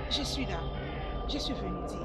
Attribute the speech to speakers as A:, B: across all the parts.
A: Je suis là. Je suis venue dire.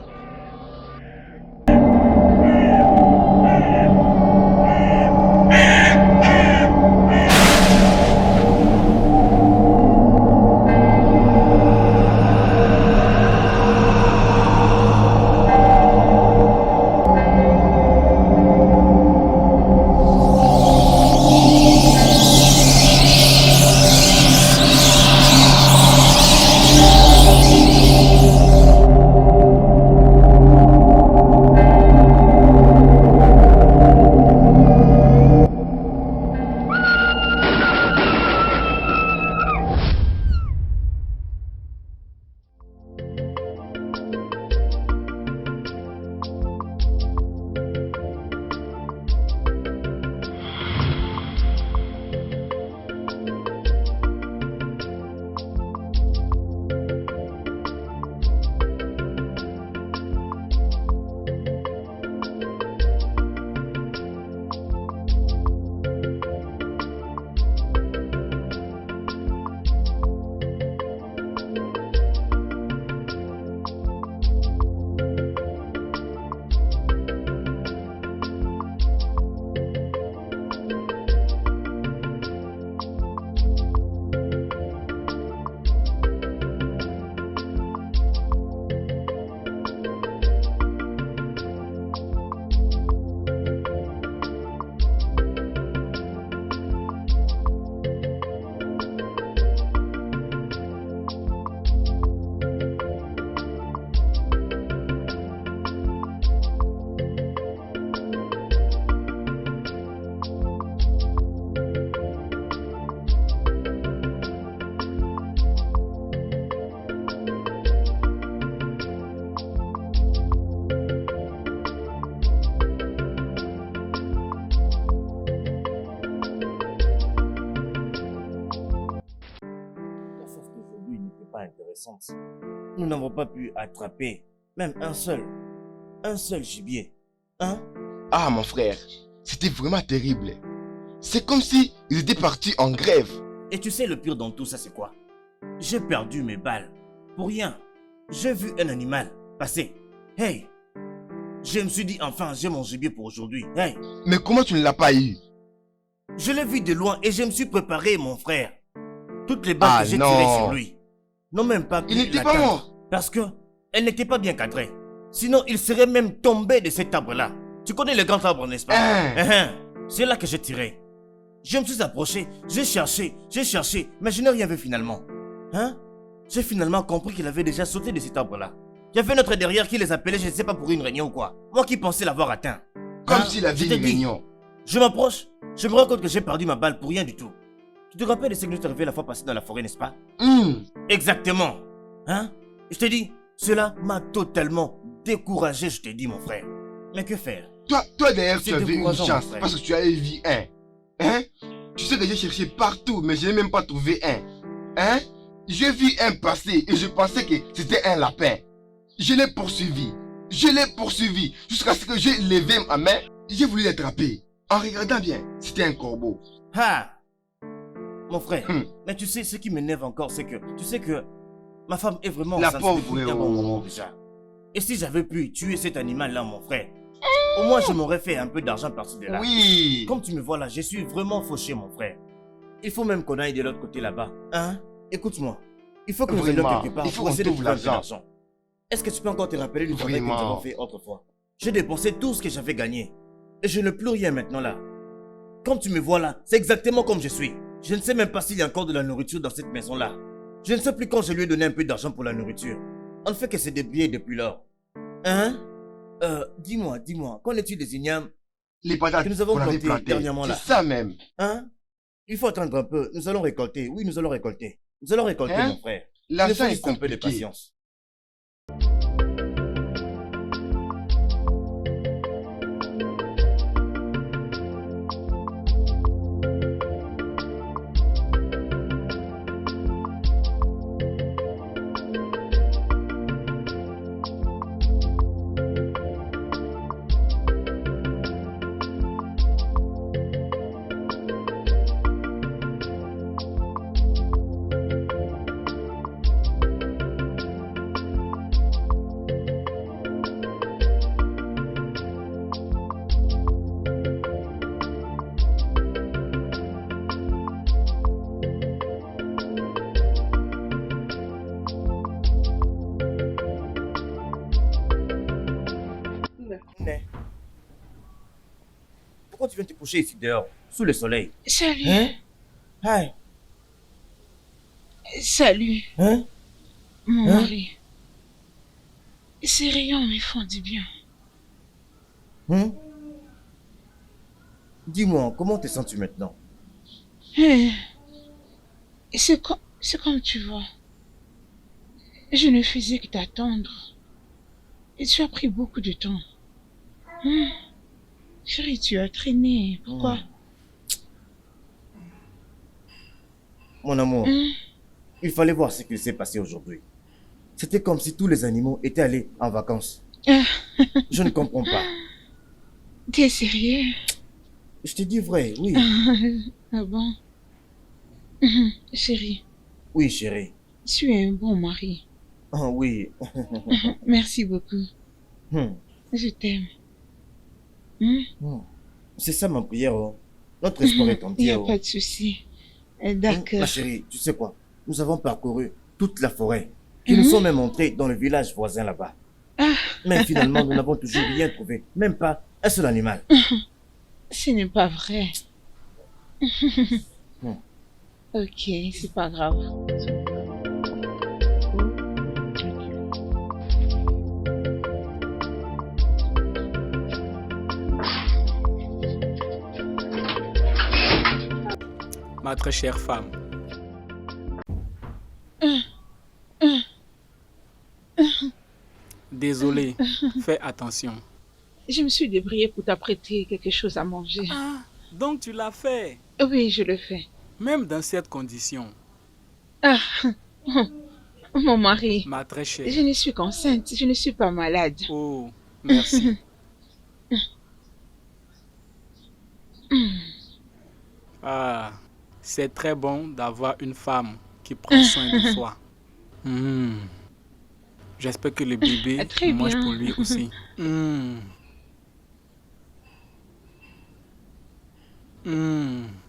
B: La chasse d'aujourd'hui n'était pas intéressante. Nous n'avons pas pu attraper même un seul gibier. Hein?
C: Ah mon frère, c'était vraiment terrible. C'est comme si ils étaient partis en grève.
B: Et tu sais le pire dans tout ça c'est quoi? J'ai perdu mes balles. Pour rien. J'ai vu un animal passer. Hey! Je me suis dit enfin j'ai mon gibier pour aujourd'hui. Hey!
C: Mais comment tu ne l'as pas eu?
B: Je l'ai vu de loin et je me suis préparé mon frère. Toutes les balles
C: Ah
B: que j'ai
C: non.
B: tirées sur lui n'ont même pas pu
C: Il n'était pas
B: l'atteindre.
C: mort.
B: Parce que elle n'était pas bien cadrée. Sinon il serait même tombé de cet arbre-là. Tu connais le grand arbre n'est-ce pas? C'est là que j'ai tiré. Je me suis approché, j'ai cherché, mais je n'ai rien vu finalement. Hein? J'ai finalement compris qu'il avait déjà sauté de cet arbre-là. Il y avait notre derrière qui les appelait, je ne sais pas pour une réunion ou quoi. Moi qui pensais l'avoir atteint.
C: Comme
B: Hein?
C: s'il avait
B: Je te
C: une
B: dis,
C: réunion.
B: je m'approche, je me rends compte que j'ai perdu ma balle pour rien du tout. Tu te rappelles de ce que nous est arrivé la fois passée dans la forêt, n'est-ce pas? Exactement. Hein? Je te dis, cela m'a totalement découragé, je te dis mon frère. Mais que faire?
C: Toi d'ailleurs,
B: C'est
C: tu avais une
B: décourageant,
C: chance
B: mon frère.
C: parce que tu avais vu un. Hein? Tu sais que j'ai cherché partout, mais je n'ai même pas trouvé un. Hein? J'ai vu un passer et je pensais que c'était un lapin. Je l'ai poursuivi. Jusqu'à ce que j'ai levé ma main. J'ai voulu l'attraper. En regardant bien, c'était un corbeau.
B: Ah! Mon frère,
C: Hum.
B: mais tu sais, ce qui m'énerve encore, c'est que tu sais que ma femme est vraiment
C: La
B: enceinte
C: pauvre,
B: depuis un bon moment déjà. Et si j'avais pu tuer cet animal-là, mon frère, au moins je m'aurais fait un peu d'argent par-ci de là.
C: Oui.
B: Comme tu me vois là, je suis vraiment fauché, mon frère. Il faut même qu'on aille de l'autre côté là-bas. Hein? Écoute-moi, il faut que nous allions
C: Vraiment,
B: quelque part
C: il faut
B: pour
C: qu'on
B: essayer de
C: trouve
B: trouver un peu
C: l'argent.
B: d'argent. Est-ce que tu peux encore te rappeler du travail que nous
C: Vraiment.
B: avons fait autrefois? J'ai dépensé tout ce que j'avais gagné. Et je n'ai plus rien maintenant là. Comme tu me vois là, c'est exactement comme je suis. Je ne sais même pas s'il y a encore de la nourriture dans cette maison-là. Je ne sais plus quand je lui ai donné un peu d'argent pour la nourriture. On ne fait que se débrouiller depuis lors. Hein? Dis-moi, qu'en est-il des ignames
C: Les patates
B: que nous avons
C: qu'on avait
B: plantées
C: plantées.
B: dernièrement là?
C: C'est ça même.
B: Hein? Il faut attendre un peu. Nous allons récolter. Oui, nous allons récolter. Nous allons récolter,
C: Hein?
B: mon frère. Il nous
C: L'argent
B: faut
C: est
B: juste un peu de
C: compliqué.
B: patience. pourquoi tu viens te coucher ici dehors, sous le soleil?
A: Salut.
B: Hein? Hi.
A: Salut,
B: Hein?
A: mon
B: Hein?
A: mari. Ces rayons me font du bien.
B: Hein? Dis-moi, comment te sens-tu maintenant?
A: Hein, c'est comme tu vois. Je ne faisais que t'attendre. Et tu as pris beaucoup de temps. Chérie, tu as traîné. Pourquoi?
B: Mon amour, il fallait voir ce qui s'est passé aujourd'hui. C'était comme si tous les animaux étaient allés en vacances. Je ne comprends pas.
A: T'es sérieux?
B: Je te dis vrai, oui.
A: Ah bon? Chérie,
B: Oui, chérie.
A: tu es un bon mari.
B: Ah oui.
A: Merci beaucoup. Je t'aime.
B: C'est ça ma prière. Oh. Notre espoir est
A: Il n'y
B: entier.
A: a
B: Oh.
A: pas de souci.
B: Ma
A: D'accord.
B: chérie, tu sais quoi? Nous avons parcouru toute la forêt. Puis nous sommes même entrés dans le village voisin là-bas. Mais finalement, nous n'avons toujours rien trouvé. Même pas un seul animal.
A: Ce n'est pas vrai. Ok, c'est pas grave.
D: Ma très chère femme. Désolé, fais attention.
A: Je me suis débrouillée pour t'apprêter quelque chose à manger.
D: Ah, donc tu l'as fait,
A: Oui, je le fais.
D: même dans cette condition.
A: Ah, mon mari,
D: Ma très chère.
A: je ne suis qu'enceinte, je ne suis pas malade.
D: Oh, merci. Ah, c'est très bon d'avoir une femme qui prend soin de soi. J'espère que le bébé
A: Très
D: mange
A: bien.
D: pour lui aussi.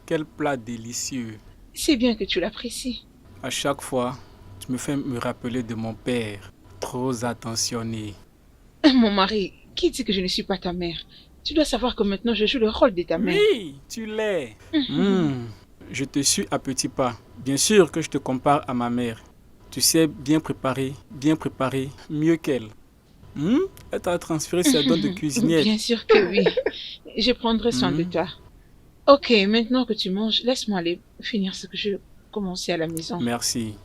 D: Quel plat délicieux.
A: C'est bien que tu l'apprécies.
D: À chaque fois, tu me fais me rappeler de mon père, trop attentionné.
A: Mon mari, qui dit que je ne suis pas ta mère? Tu dois savoir que maintenant je joue le rôle de ta mère.
D: Oui, tu l'es. Je te suis à petits pas. Bien sûr que je te compare à ma mère. Tu sais, bien préparée, mieux qu'elle. Elle t'a transféré ses dons de cuisinière.
A: Bien sûr que oui. Je prendrai soin de toi. Ok, maintenant que tu manges, laisse-moi aller finir ce que je commençais à la maison.
D: Merci.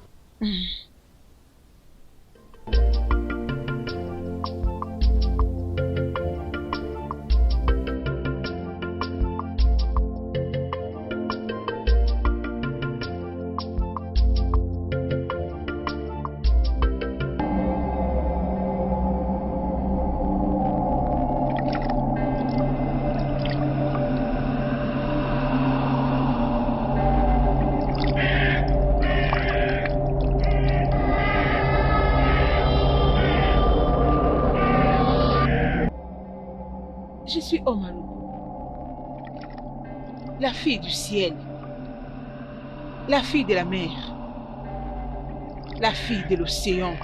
A: Je suis Omaru, la fille du ciel, la fille de la mer, la fille de l'océan.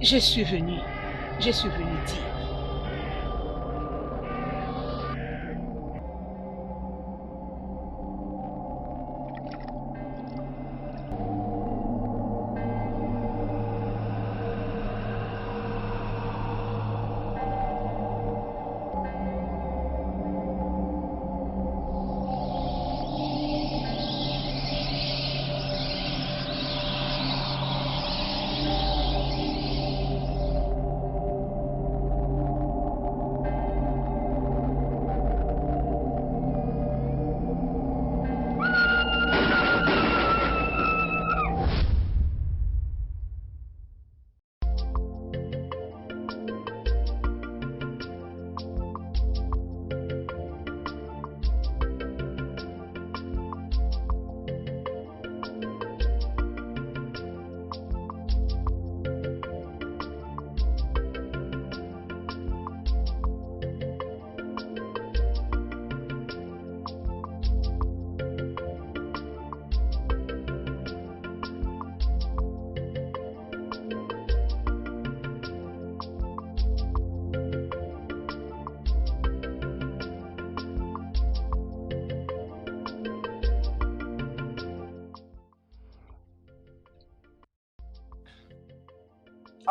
A: Je suis venue dire.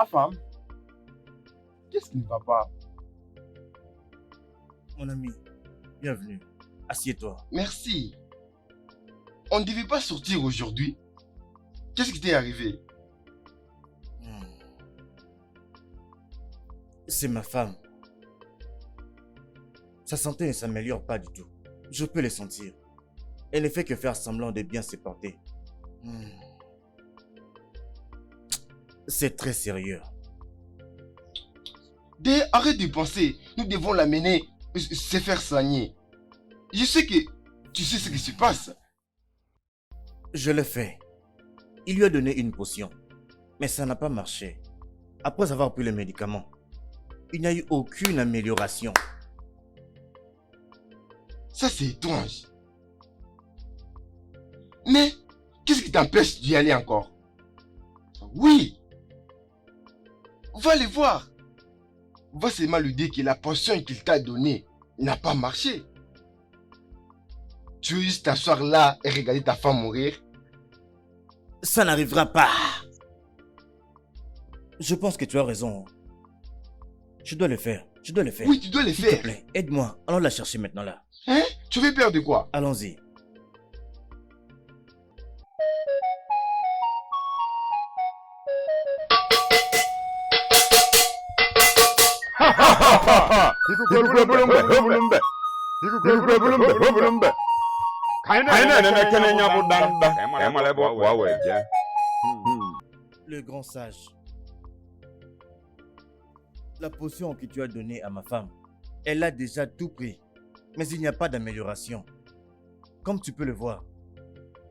C: femme, qu'est-ce qui ne va pas?
B: Mon ami, bienvenue. Assieds-toi.
C: Merci. On ne devait pas sortir aujourd'hui. Qu'est-ce qui t'est arrivé?
B: C'est ma femme. Sa santé ne s'améliore pas du tout. Je peux le sentir. Elle ne fait que faire semblant de bien se porter. C'est très sérieux.
C: Arrête de penser. Nous devons l'amener se faire soigner. Je sais que tu sais ce qui se passe.
B: Je l'ai fait. Il lui a donné une potion. Mais ça n'a pas marché. Après avoir pris le médicament, il n'y a eu aucune amélioration.
C: Ça, c'est étrange. Mais, qu'est-ce qui t'empêche d'y aller encore? Oui. Va les voir. Va seulement lui dire que la potion qu'il t'a donnée n'a pas marché. Tu veux juste t'asseoir là et regarder ta femme mourir?
B: Ça n'arrivera pas. Je pense que tu as raison. Je dois le faire. Je dois le faire.
C: Oui, tu dois le
B: S'il
C: faire.
B: te plaît, aide-moi. Allons la chercher maintenant là.
C: Hein? Tu veux peur de quoi?
B: Allons-y. Le grand sage. La potion que tu as donnée à ma femme, elle a déjà tout pris. Mais il n'y a pas d'amélioration. Comme tu peux le voir.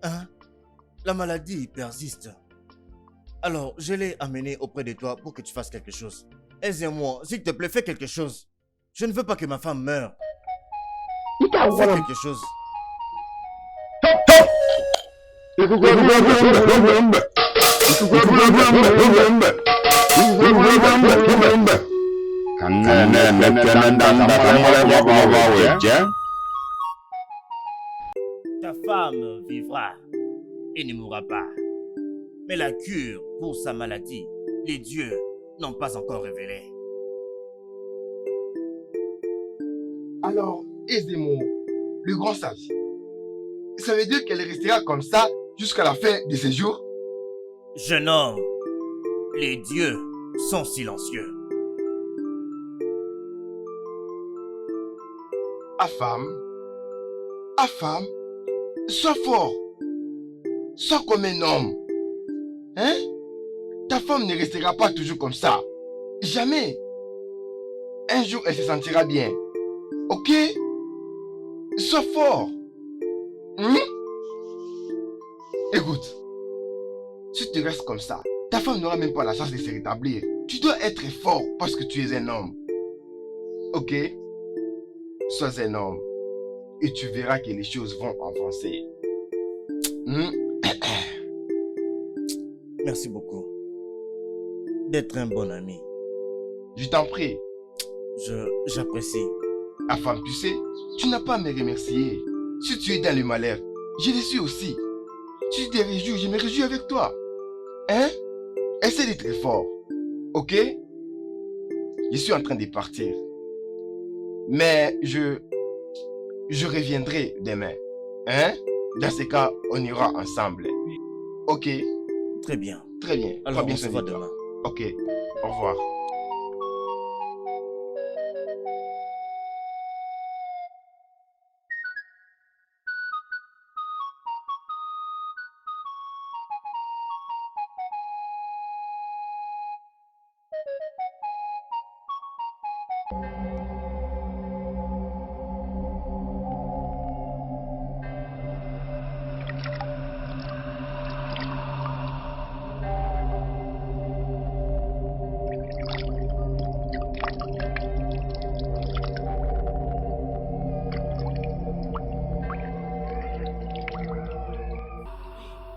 B: Hein? La maladie persiste. Alors, je l'ai amenée auprès de toi pour que tu fasses quelque chose. Aide-moi, s'il te plaît, fais quelque chose. Je ne veux pas que ma femme meure. Fais quelque chose. Ta femme vivra et ne mourra pas. Mais la cure pour sa maladie, les dieux n'ont pas encore révélé.
C: Alors, Ezemo, le grand sage, ça veut dire qu'elle restera comme ça jusqu'à la fin de ses jours?
B: Jeune homme, les dieux sont silencieux.
C: Afam, sois fort. Sois comme un homme. Hein? Ta femme ne restera pas toujours comme ça. Jamais. Un jour, elle se sentira bien. Ok? Sois fort. Écoute, si tu restes comme ça, ta femme n'aura même pas la chance de se rétablir. Tu dois être fort parce que tu es un homme. Ok? Sois un homme et tu verras que les choses vont avancer.
B: Merci beaucoup d'être un bon ami.
C: Je t'en prie.
B: J'apprécie.
C: Afam, tu sais, tu n'as pas à me remercier. Si tu es dans le malheur, je le suis aussi. Si tu te réjouis, je me réjouis avec toi. Hein? Essaie d'être fort. Ok? Je suis en train de partir. Mais je reviendrai demain. Hein? Dans ce cas, on ira ensemble. Ok?
B: Très bien.
C: Très bien.
B: Alors,
C: bien
B: on se voit demain.
C: Ok. Au revoir.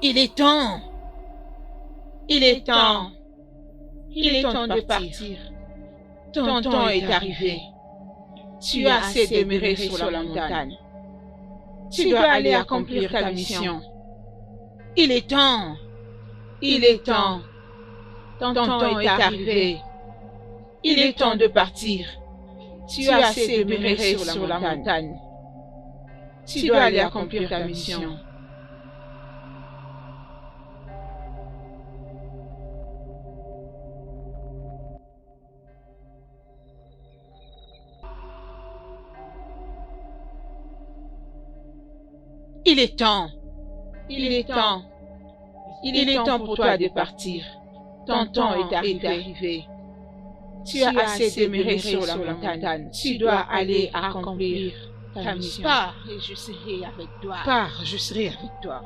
A: Il est temps. Il est temps. Il est temps de partir. Ton temps est arrivé. Tu as assez demeuré sur la montagne. Tu dois aller accomplir ta mission. Il est temps. Il est temps. Ton temps est arrivé. Il est temps de partir. Tu as assez demeuré sur la montagne. Tu dois aller accomplir ta mission. Il est temps. Il est temps. Il est temps pour toi de partir. Ton temps est arrivé. Tu as assez demeuré sur la montagne. Tu dois aller accomplir ta mission.
E: Pars et je serai avec toi.
A: Pars, je serai avec toi.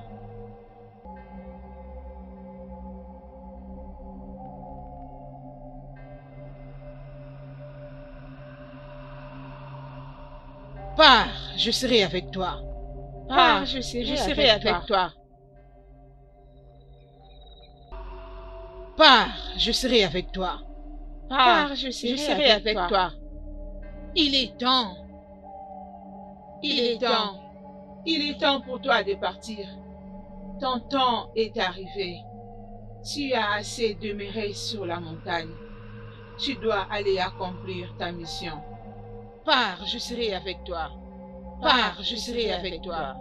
A: Pars, je serai avec toi. Pars, je serai avec toi. Pars, je serai avec toi. Pars, je serai avec toi. Il est temps. Il est temps. Il est temps pour toi de partir. Ton temps est arrivé. Tu as assez demeuré sur la montagne. Tu dois aller accomplir ta mission. Pars, je serai avec toi. Pars, je serai avec toi.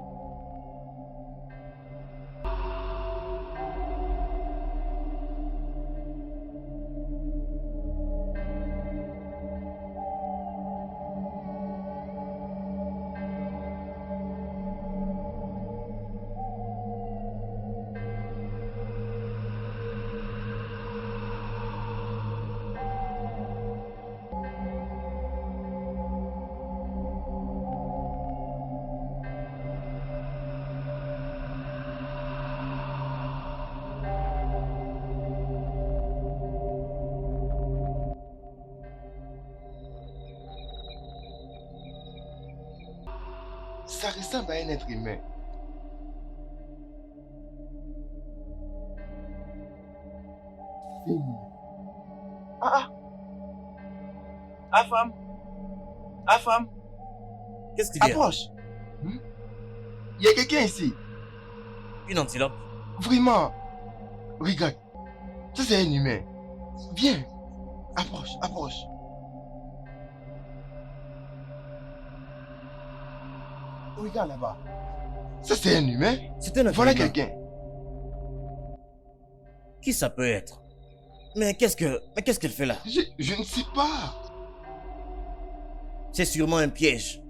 C: Ça ressemble à un être humain.
B: Afam. Afam. Qu'est-ce qu'il y a?
C: Approche. Il y a quelqu'un ici.
B: Une antilope.
C: Vraiment. Regarde. Ça, c'est un humain. Viens. Approche, approche. Regarde là-bas. Ça, c'est un humain.
B: C'est un
C: Voilà
B: humain.
C: quelqu'un.
B: Qui ça peut être? Mais qu'est-ce qu'elle fait là?
C: Je ne sais pas.
B: C'est sûrement un piège.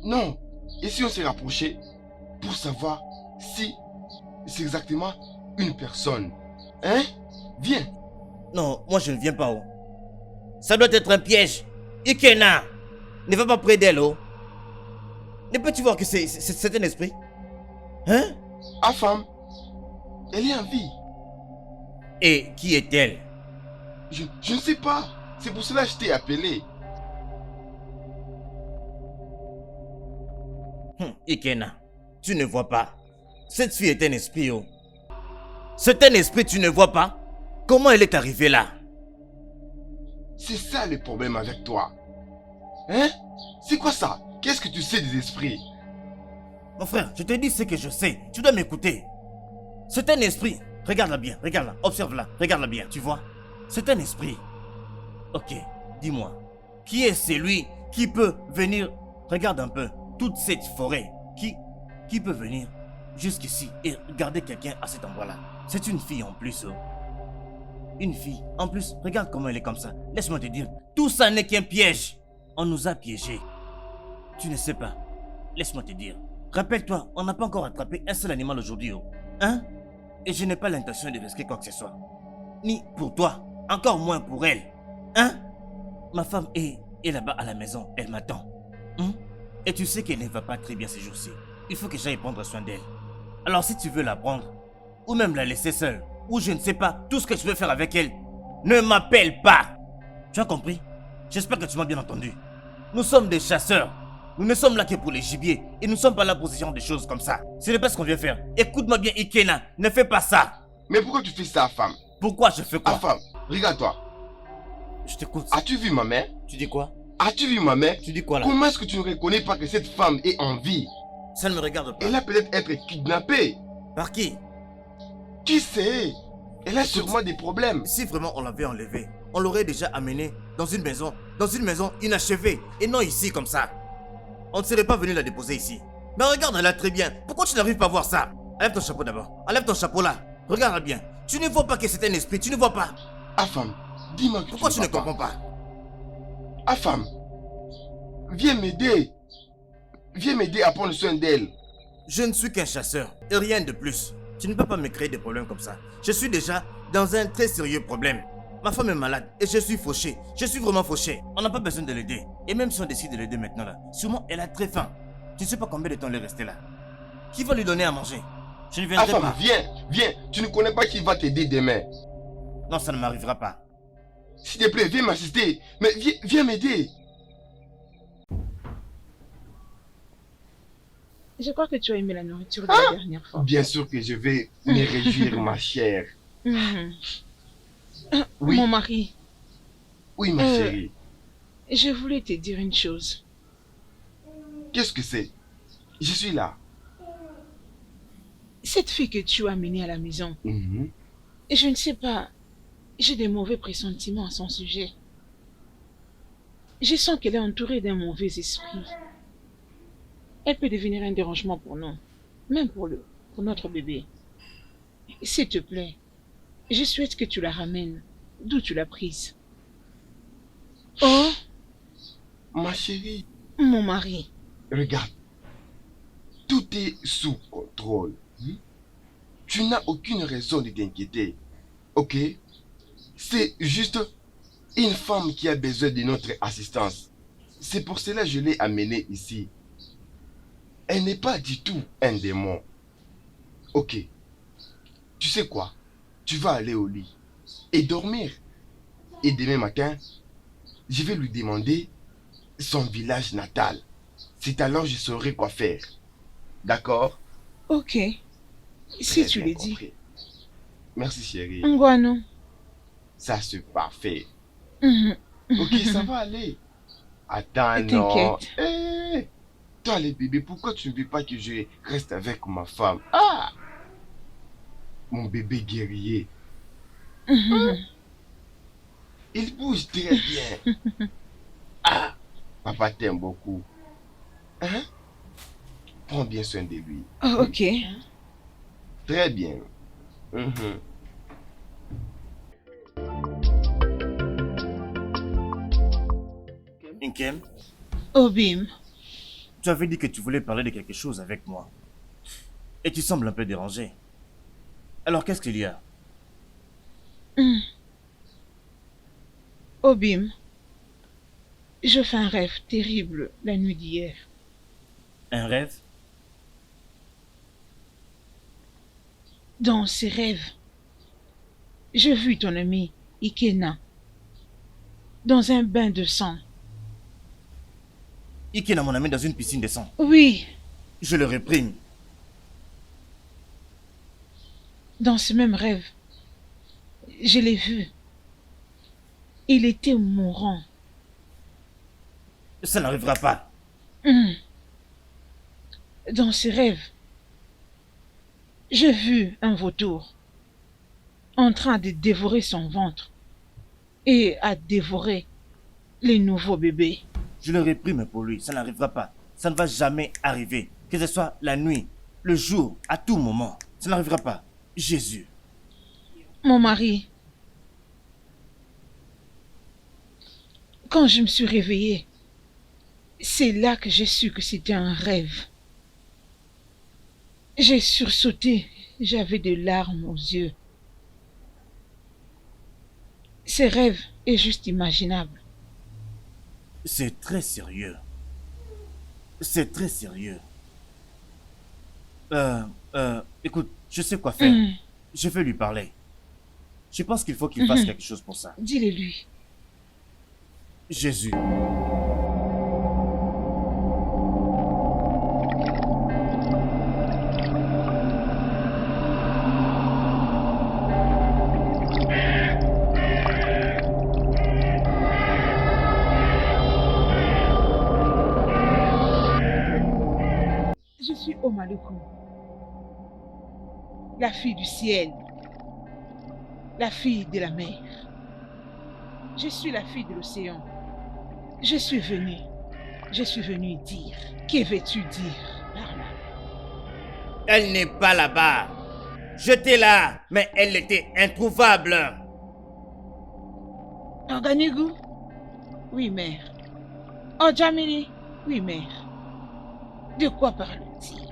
C: Non. Et si on s'est rapproché pour savoir si c'est exactement une personne? Hein? Viens.
B: Non, moi je ne viens pas. Oh. Ça doit être un piège. Ikena, ne va pas près d'elle. Oh. Ne peux-tu voir que c'est un esprit? Hein?
C: Afam, elle est en vie.
B: Et qui est-elle?
C: Je ne sais pas. C'est pour cela que je t'ai appelé.
B: Ikena, tu ne vois pas. Cette fille est un esprit. Oh. C'est un esprit, tu ne vois pas? Comment elle est arrivée là?
C: C'est ça le problème avec toi. Hein? C'est quoi ça? Qu'est-ce que tu sais des esprits?
B: Mon frère, je te dis ce que je sais. Tu dois m'écouter. C'est un esprit. Regarde-la bien, regarde-la, observe-la, regarde-la bien, tu vois? C'est un esprit. Ok, dis-moi, qui est celui qui peut venir, regarde un peu, toute cette forêt, qui peut venir jusqu'ici et garder quelqu'un à cet endroit-là? C'est une fille en plus. Oh. Une fille. En plus, regarde comment elle est comme ça. Laisse-moi te dire, tout ça n'est qu'un piège. On nous a piégés. Tu ne sais pas. Laisse-moi te dire. Rappelle-toi, on n'a pas encore attrapé un seul animal aujourd'hui. Oh. Hein? Et je n'ai pas l'intention de risquer quoi que ce soit. Ni pour toi, encore moins pour elle. Hein? Ma femme est là-bas à la maison, elle m'attend. Hein? Et tu sais qu'elle ne va pas très bien ces jours-ci. Il faut que j'aille prendre soin d'elle. Alors si tu veux la prendre, ou même la laisser seule, ou je ne sais pas, tout ce que tu veux faire avec elle, ne m'appelle pas. Tu as compris? J'espère que tu m'as bien entendu. Nous sommes des chasseurs. Nous ne sommes là que pour les gibiers. Et nous ne sommes pas là pour ce genre de choses comme ça. Ce n'est pas ce qu'on vient faire. Écoute-moi bien, Ikena. Ne fais pas ça.
C: Mais pourquoi tu fais ça, femme?
B: Pourquoi je fais quoi?
C: Femme, regarde-toi.
B: Je t'écoute.
C: As-tu vu ma mère?
B: Tu dis quoi?
C: As-tu vu ma mère?
B: Tu dis quoi là?
C: Comment est-ce que tu ne reconnais pas que cette femme est en vie?
B: Ça ne me regarde pas.
C: Elle a peut-être été kidnappée.
B: Par qui?
C: Qui sait? Elle a sûrement des problèmes.
B: Si vraiment on l'avait enlevée, on l'aurait déjà amenée dans une maison inachevée, et non ici comme ça. On ne serait pas venu la déposer ici. Mais regarde-la très bien. Pourquoi tu n'arrives pas à voir ça? Enlève ton chapeau d'abord. Enlève ton chapeau là. Regarde-la bien. Tu ne vois pas que c'est un esprit, tu ne vois pas.
C: Afam, dis-moi que
B: Pourquoi tu ne
C: vas pas.
B: comprends pas?
C: Afam, viens m'aider. Viens m'aider à prendre soin d'elle.
B: Je ne suis qu'un chasseur et rien de plus. Tu ne peux pas me créer des problèmes comme ça. Je suis déjà dans un très sérieux problème. Ma femme est malade et je suis fauché. Je suis vraiment fauché. On n'a pas besoin de l'aider. Et même si on décide de l'aider maintenant là, sûrement elle a très faim. Tu ne sais pas combien de temps elle est restée là. Qui va lui donner à manger? Je ne viendrai
C: Afam,
B: pas.
C: viens. Tu ne connais pas qui va t'aider demain.
B: Non, ça ne m'arrivera pas.
C: S'il te plaît, viens m'assister. Mais viens m'aider.
A: Je crois que tu as aimé la nourriture de la dernière fois.
C: Bien sûr que je vais me réjouir, ma chère.
A: Mhm.
C: Oui.
A: Mon mari,
C: Oui, ma chérie.
A: je voulais te dire une chose.
C: Qu'est-ce que c'est? Je suis là.
A: Cette fille que tu as amenée à la maison,
C: Mhm.
A: je ne sais pas, j'ai des mauvais pressentiments à son sujet. Je sens qu'elle est entourée d'un mauvais esprit. Elle peut devenir un dérangement pour nous, même pour notre bébé. S'il te plaît, je souhaite que tu la ramènes d'où tu l'as prise. Oh,
C: Ma chérie,
A: mon mari,
C: regarde. Tout est sous contrôle. Tu n'as aucune raison de t'inquiéter. Ok? C'est juste une femme qui a besoin de notre assistance. C'est pour cela que je l'ai amenée ici. Elle n'est pas du tout un démon. Ok. Tu sais quoi? Tu vas aller au lit et dormir. Et demain matin, je vais lui demander son village natal. C'est alors que je saurai quoi faire. D'accord?
A: ok, si
C: Très
A: tu
C: bien
A: le dis.
C: compris. Merci chérie.
A: Ngwano.
C: Ça c'est parfait.
A: Mhm.
C: Ok, ça va aller. Attends, non.
A: T'inquiète.
C: Eh, toi les bébés, pourquoi tu ne veux pas que je reste avec ma femme? Ah! Mon bébé guerrier.
A: Mhm.
C: Il bouge très bien. Ah! Papa t'aime beaucoup. Hein? Prends bien soin de lui.
A: Oh, ok.
C: Très bien. Mhm.
B: Nkem,
A: Obim,
B: tu avais dit que tu voulais parler de quelque chose avec moi. Et tu sembles un peu dérangé. Alors qu'est-ce qu'il y a?
A: Obim, je fais un rêve terrible la nuit d'hier.
B: Un rêve?
A: Dans ces rêves, j'ai vu ton ami Ikena dans un bain de sang.
B: Ikena, mon ami, dans une piscine de sang.
A: Oui,
B: Je le réprime.
A: dans ce même rêve, je l'ai vu. Il était mourant.
B: Ça n'arrivera pas.
A: Dans ce rêve, j'ai vu un vautour en train de dévorer son ventre et à dévorer les nouveaux bébés.
B: Je le réprime pour lui. Ça n'arrivera pas. Ça ne va jamais arriver. Que ce soit la nuit, le jour, à tout moment. Ça n'arrivera pas. Jésus.
A: Mon mari, quand je me suis réveillée, c'est là que j'ai su que c'était un rêve. J'ai sursauté, j'avais des larmes aux yeux. Ce rêve est juste imaginable.
B: C'est très sérieux. C'est très sérieux. Écoute, je sais quoi faire. Je vais lui parler. Je pense qu'il faut qu'il fasse quelque chose pour ça.
A: Dis-le lui.
B: Jésus.
A: Je suis Omaluku, la fille du ciel. la fille de la mer. Je suis la fille de l'océan. Je suis venue dire. Que veux-tu dire par là?
B: Elle n'est pas là-bas. J'étais là, mais elle était introuvable.
A: Organigou? Oui, mère. Oh, Jamili? Oui, mère. De quoi parle-t-il?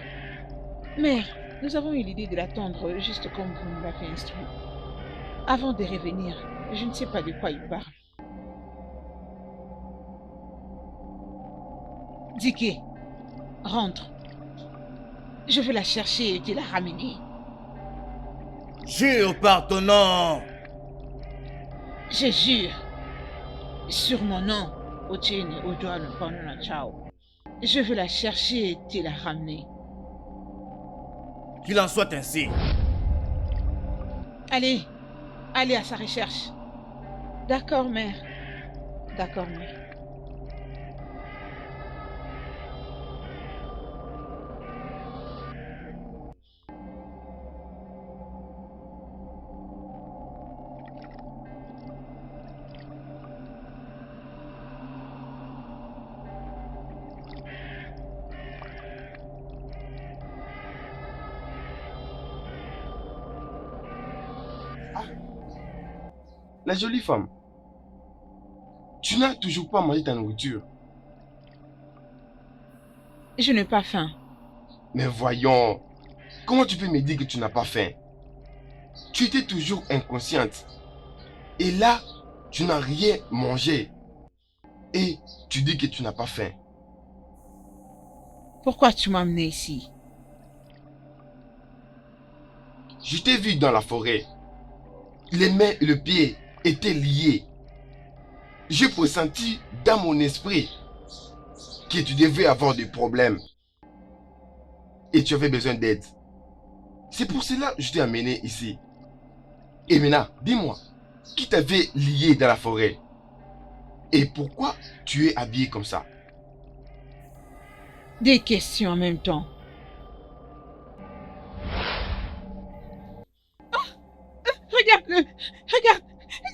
A: Mère, nous avons eu l'idée de l'attendre juste comme vous nous l'avez instruit. Avant de revenir, je ne sais pas de quoi il parle. Dike, rentre. Je vais la chercher et te la ramener.
B: Jure par ton nom.
A: Je jure. Sur mon nom, Otiene Odoal Panona Chao. Je vais la chercher et te la ramener.
B: Qu'il en soit ainsi.
A: Allez, allez à sa recherche. D'accord, mère. D'accord, mère.
C: La jolie femme, tu n'as toujours pas mangé ta nourriture.
A: Je n'ai pas faim.
C: Mais voyons, comment tu peux me dire que tu n'as pas faim? Tu étais toujours inconsciente. Et là, tu n'as rien mangé. Et tu dis que tu n'as pas faim.
A: Pourquoi tu m'as amené ici?
C: Je t'ai vu dans la forêt. Les mains et le pied étaient liés. J'ai pressenti dans mon esprit que tu devais avoir des problèmes. Et tu avais besoin d'aide. C'est pour cela que je t'ai amené ici. Et maintenant, dis-moi, qui t'avait lié dans la forêt? Et pourquoi tu es habillé comme ça?
A: Des questions en même temps. Regarde-le! Regarde!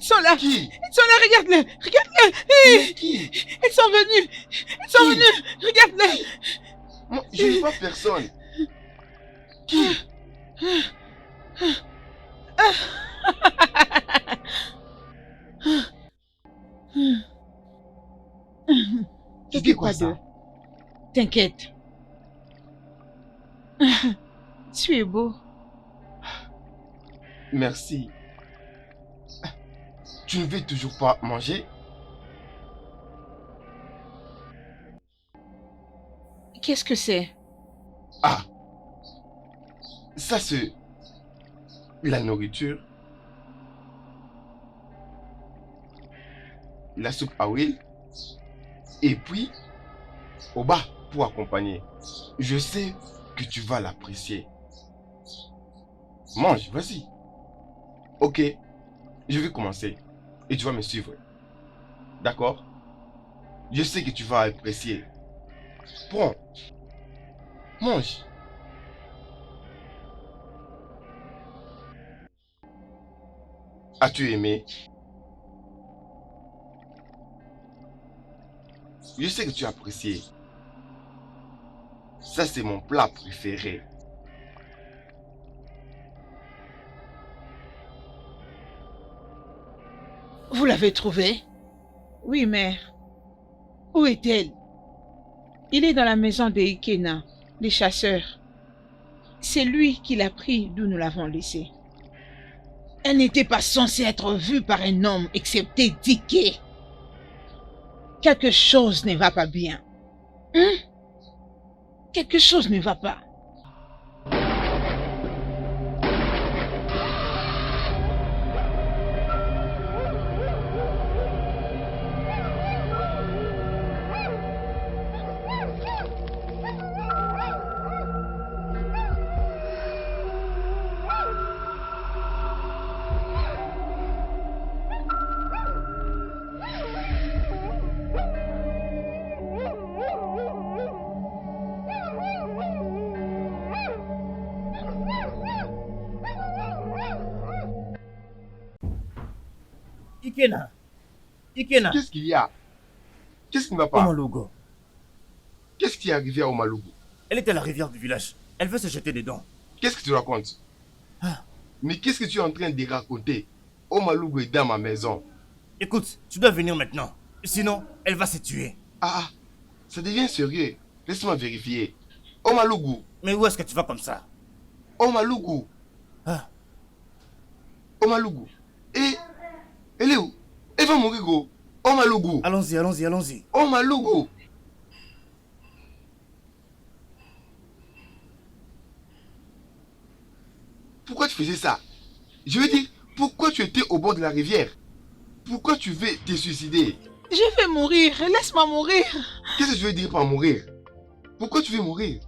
A: Ils sont là!
C: Qui?
A: Ils sont là, regarde-le! Regarde-le!
C: Mais qui?
A: Ils sont venus! Ils sont
C: Qui?
A: venus! Regarde-le!
C: Moi, je ne vois personne. Qui? C'était quoi ça?
A: T'inquiète. Tu es beau.
C: Merci. Tu ne veux toujours pas manger?
A: Qu'est-ce que c'est?
C: Ah, ça c'est la nourriture, la soupe à huile, et puis au bas pour accompagner. Je sais que tu vas l'apprécier. Mange, vas-y. Ok, je vais commencer et tu vas me suivre. D'accord? Je sais que tu vas apprécier. Prends. Mange. As-tu aimé? Je sais que tu as apprécié. Ça, c'est mon plat préféré.
A: Vous l'avez trouvé? Oui, mère. Où est-elle? Il est dans la maison de Ikena, les chasseurs. C'est lui qui l'a pris d'où nous l'avons laissé. Elle n'était pas censée être vue par un homme excepté Dike. Quelque chose ne va pas bien. Hein? Quelque chose ne va pas.
B: Ikena. Ikena.
C: Qu'est-ce qu'il y a? Qu'est-ce qui ne va pas?
B: Omalogo.
C: Qu'est-ce qui est arrivé à Omalogo?
B: Elle est à la rivière du village. Elle veut se jeter dedans.
C: Qu'est-ce que tu racontes?
B: Ah.
C: Mais qu'est-ce que tu es en train de raconter? Omalogo est dans ma maison.
B: Écoute, tu dois venir maintenant. Sinon, elle va se tuer.
C: Ah, ça devient sérieux. Laisse-moi vérifier. Omalogo.
B: Mais où est-ce que tu vas comme ça?
C: Omalogo.
B: Ah.
C: Omalogo. Et elle est où? Elle va mourir, go. Omalogo.
B: Allons-y, allons-y, allons-y.
C: Omalogo. Pourquoi tu faisais ça? Je veux dire, pourquoi tu étais au bord de la rivière? Pourquoi tu veux te suicider?
A: Je vais mourir. Laisse-moi mourir.
C: Qu'est-ce que tu veux dire par mourir? Pourquoi tu veux mourir?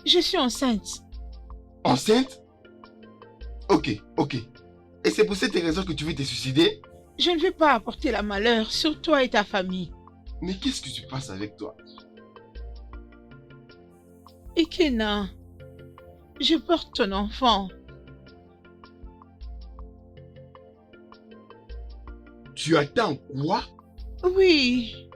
A: Je suis enceinte.
C: Enceinte? Ok, ok. Et c'est pour cette raison que tu veux te suicider?
A: Je ne veux pas apporter la malheur sur toi et ta famille.
C: Mais qu'est-ce qui se passe avec toi?
A: Ikena, je porte ton enfant.
C: Tu attends quoi?
A: Oui.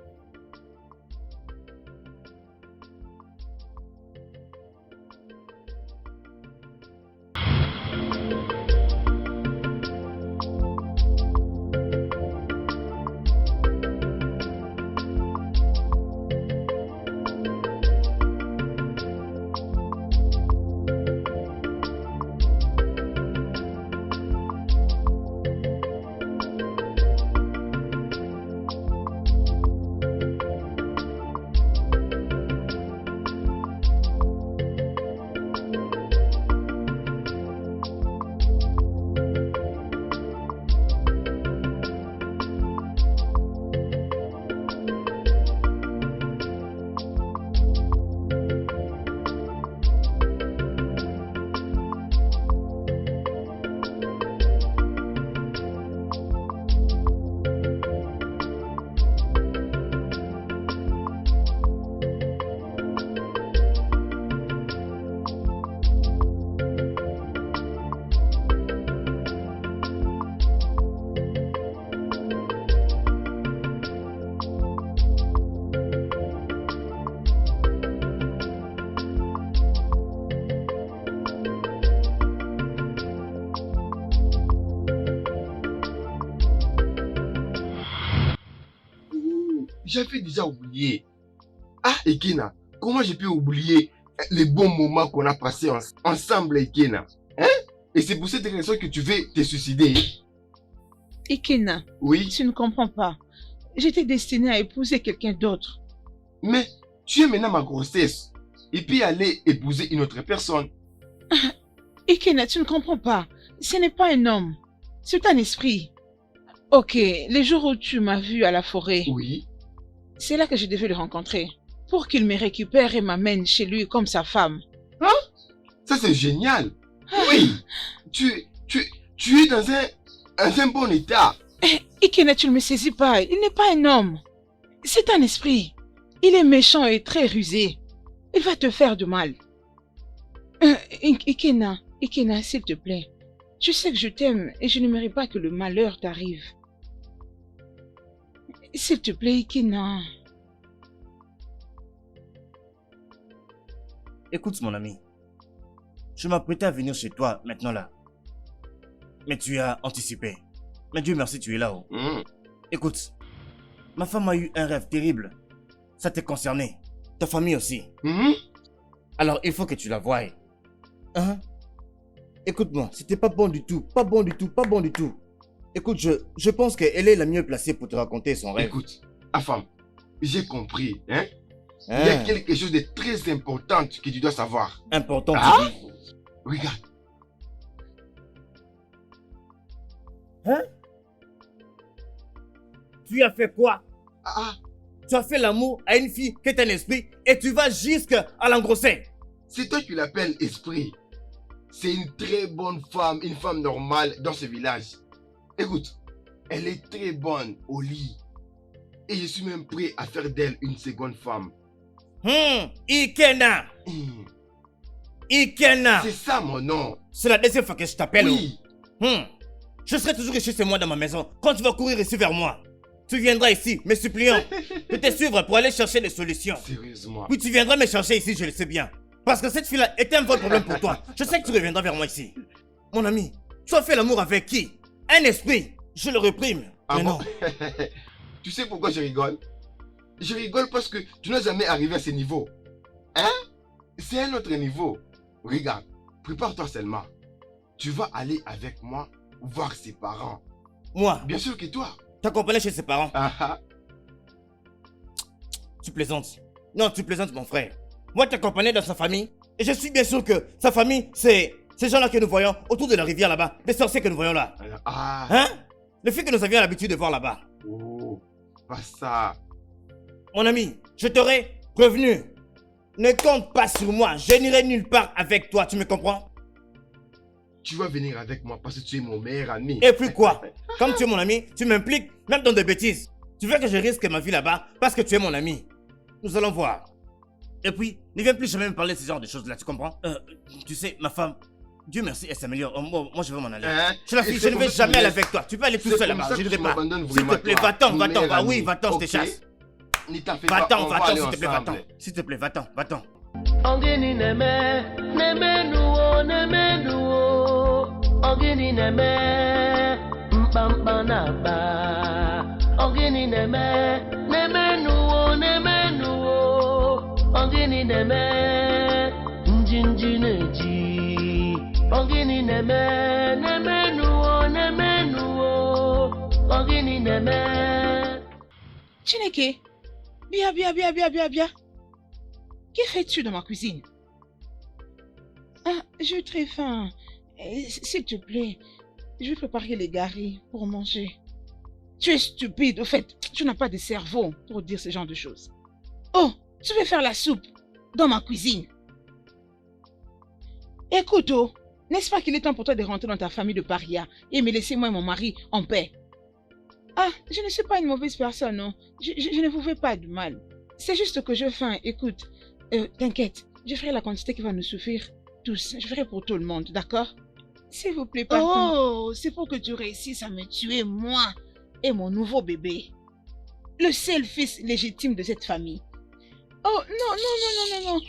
C: J'avais déjà oublié. Ah, Ikena, comment j'ai pu oublier les bons moments qu'on a passés ensemble, Ikena? Hein? Et c'est pour cette raison que tu veux te suicider?
A: Ikena,
C: Oui.
A: tu ne comprends pas. J'étais destinée à épouser quelqu'un d'autre.
C: Mais tu es maintenant ma grossesse. Et puis aller épouser une autre personne.
A: Ikena, tu ne comprends pas. Ce n'est pas un homme. C'est un esprit. Ok, les jours où tu m'as vu à la forêt,
C: Oui.
A: c'est là que je devais le rencontrer. Pour qu'il me récupère et m'amène chez lui comme sa femme.
C: Ça c'est génial. Oui. Tu es dans un bon état.
A: Ikena, tu ne me saisis pas. Il n'est pas un homme. C'est un esprit. Il est méchant et très rusé. Il va te faire du mal. Ikena, s'il te plaît. Tu sais que je t'aime et je n'aimerais pas que le malheur t'arrive. S'il te plaît, Ikena.
B: Écoute, mon ami. Je m'apprêtais à venir chez toi maintenant là. Mais tu as anticipé. Mais Dieu merci, tu es là-haut. Écoute, ma femme a eu un rêve terrible. Ça t'est concerné. Ta famille aussi. Alors il faut que tu la voies. Hein? Écoute-moi, c'était pas bon du tout. Pas bon du tout, pas bon du tout. Écoute, je pense qu'elle est la mieux placée pour te raconter son rêve.
C: Écoute, Afam, j'ai compris. Hein? Il y a quelque chose de très important que tu dois savoir.
B: Important,
C: Ah?
B: tu dis.
C: Regarde.
B: Hein? Tu as fait quoi?
C: Ah,
B: Tu as fait l'amour à une fille qui est un esprit et tu vas jusqu'à l'engrosser.
C: c'est toi qui l'appelles esprit. C'est une très bonne femme, une femme normale dans ce village. Écoute, elle est très bonne au lit. Et je suis même prêt à faire d'elle une seconde femme.
B: Ikena. Ikena.
C: C'est ça mon nom.
B: C'est la deuxième fois que je t'appelle.
C: Oui.
B: Je serai toujours chez moi dans ma maison. Quand tu vas courir ici vers moi, tu viendras ici, me suppliant de te suivre pour aller chercher des solutions.
C: Sérieusement.
B: Puis tu viendras me chercher ici, je le sais bien. Parce que cette fille-là était un vrai problème pour toi. Je sais que tu reviendras vers moi ici. Mon ami, tu as fait l'amour avec qui? Un esprit. Je le réprime.
C: Ah
B: Mais
C: bon?
B: non.
C: Tu sais pourquoi je rigole? Je rigole parce que tu n'as jamais arrivé à ce niveau. Hein? C'est un autre niveau. Regarde, prépare-toi seulement. Tu vas aller avec moi voir ses parents.
B: Moi,
C: Bien sûr que toi.
B: t'accompagner chez ses parents.
C: Ah ah.
B: Tu plaisantes. Non, tu plaisantes, mon frère. Moi, t'accompagner dans sa famille. Et je suis bien sûr que sa famille, c'est ces gens-là que nous voyons autour de la rivière là-bas. Des sorciers que nous voyons là.
C: Ah.
B: Hein? Les filles que nous avions l'habitude de voir là-bas.
C: Oh, pas ça.
B: Mon ami, je t'aurais prévenu. Ne compte pas sur moi. Je n'irai nulle part avec toi. Tu me comprends?
C: Tu vas venir avec moi parce que tu es mon meilleur ami.
B: Et puis quoi? Comme tu es mon ami, tu m'impliques même dans des bêtises. Tu veux que je risque ma vie là-bas parce que tu es mon ami. Nous allons voir. Et puis, ne viens plus jamais me parler de ce genre de choses-là, tu comprends? Tu sais, ma femme, Dieu merci, elle s'améliore. Moi, je vais m'en aller.
C: Hein?
B: Je la fille,
C: Et
B: je
C: c'est
B: ne
C: comme
B: vais
C: ça que
B: jamais
C: tu
B: aller
C: laisses.
B: avec toi. Tu peux aller tout
C: C'est
B: seul
C: comme
B: là-bas,
C: ça
B: je
C: que
B: ne vais
C: tu
B: pas.
C: m'abandonnes
B: S'il te
C: vraiment,
B: plaît,
C: toi,
B: va-t'en,
C: mon
B: va-t'en.
C: meilleur
B: Ah oui,
C: ami.
B: va-t'en, je
C: Ok?
B: te chasse.
C: N'y t'en fais pas,
B: Va-t'en,
C: on va
B: va-t'en,
C: aller
B: s'il te plaît, va-t'en.
C: ensemble.
B: S'il te plaît, va-t'en, va-t'en.
F: Ogini neme, neme nuo, neme nuo. Ogini neme, mpampa na ba. Ogini neme, neme nuo, neme nuo. Ogini neme, njinji neji. Ogini neme, neme nuo, neme nuo. Ogini neme.
A: Chineke, bien. Que fais-tu dans ma cuisine? Ah, j'ai très faim. S'il te plaît, je vais préparer les garis pour manger. Tu es stupide, au fait, tu n'as pas de cerveau pour dire ce genre de choses. Oh, tu veux faire la soupe dans ma cuisine? Écoute, oh, n'est-ce pas qu'il est temps pour toi de rentrer dans ta famille de paria et me laisser moi et mon mari en paix? Ah, je ne suis pas une mauvaise personne, non. Je ne vous fais pas du mal. C'est juste que j'ai faim, écoute. T'inquiète, je ferai la quantité qui va nous suffire tous. Je ferai pour tout le monde, d'accord? S'il vous plaît, pardon. Oh, c'est pour que tu réussisses à me tuer, moi et mon nouveau bébé. Le seul fils légitime de cette famille. Oh, non.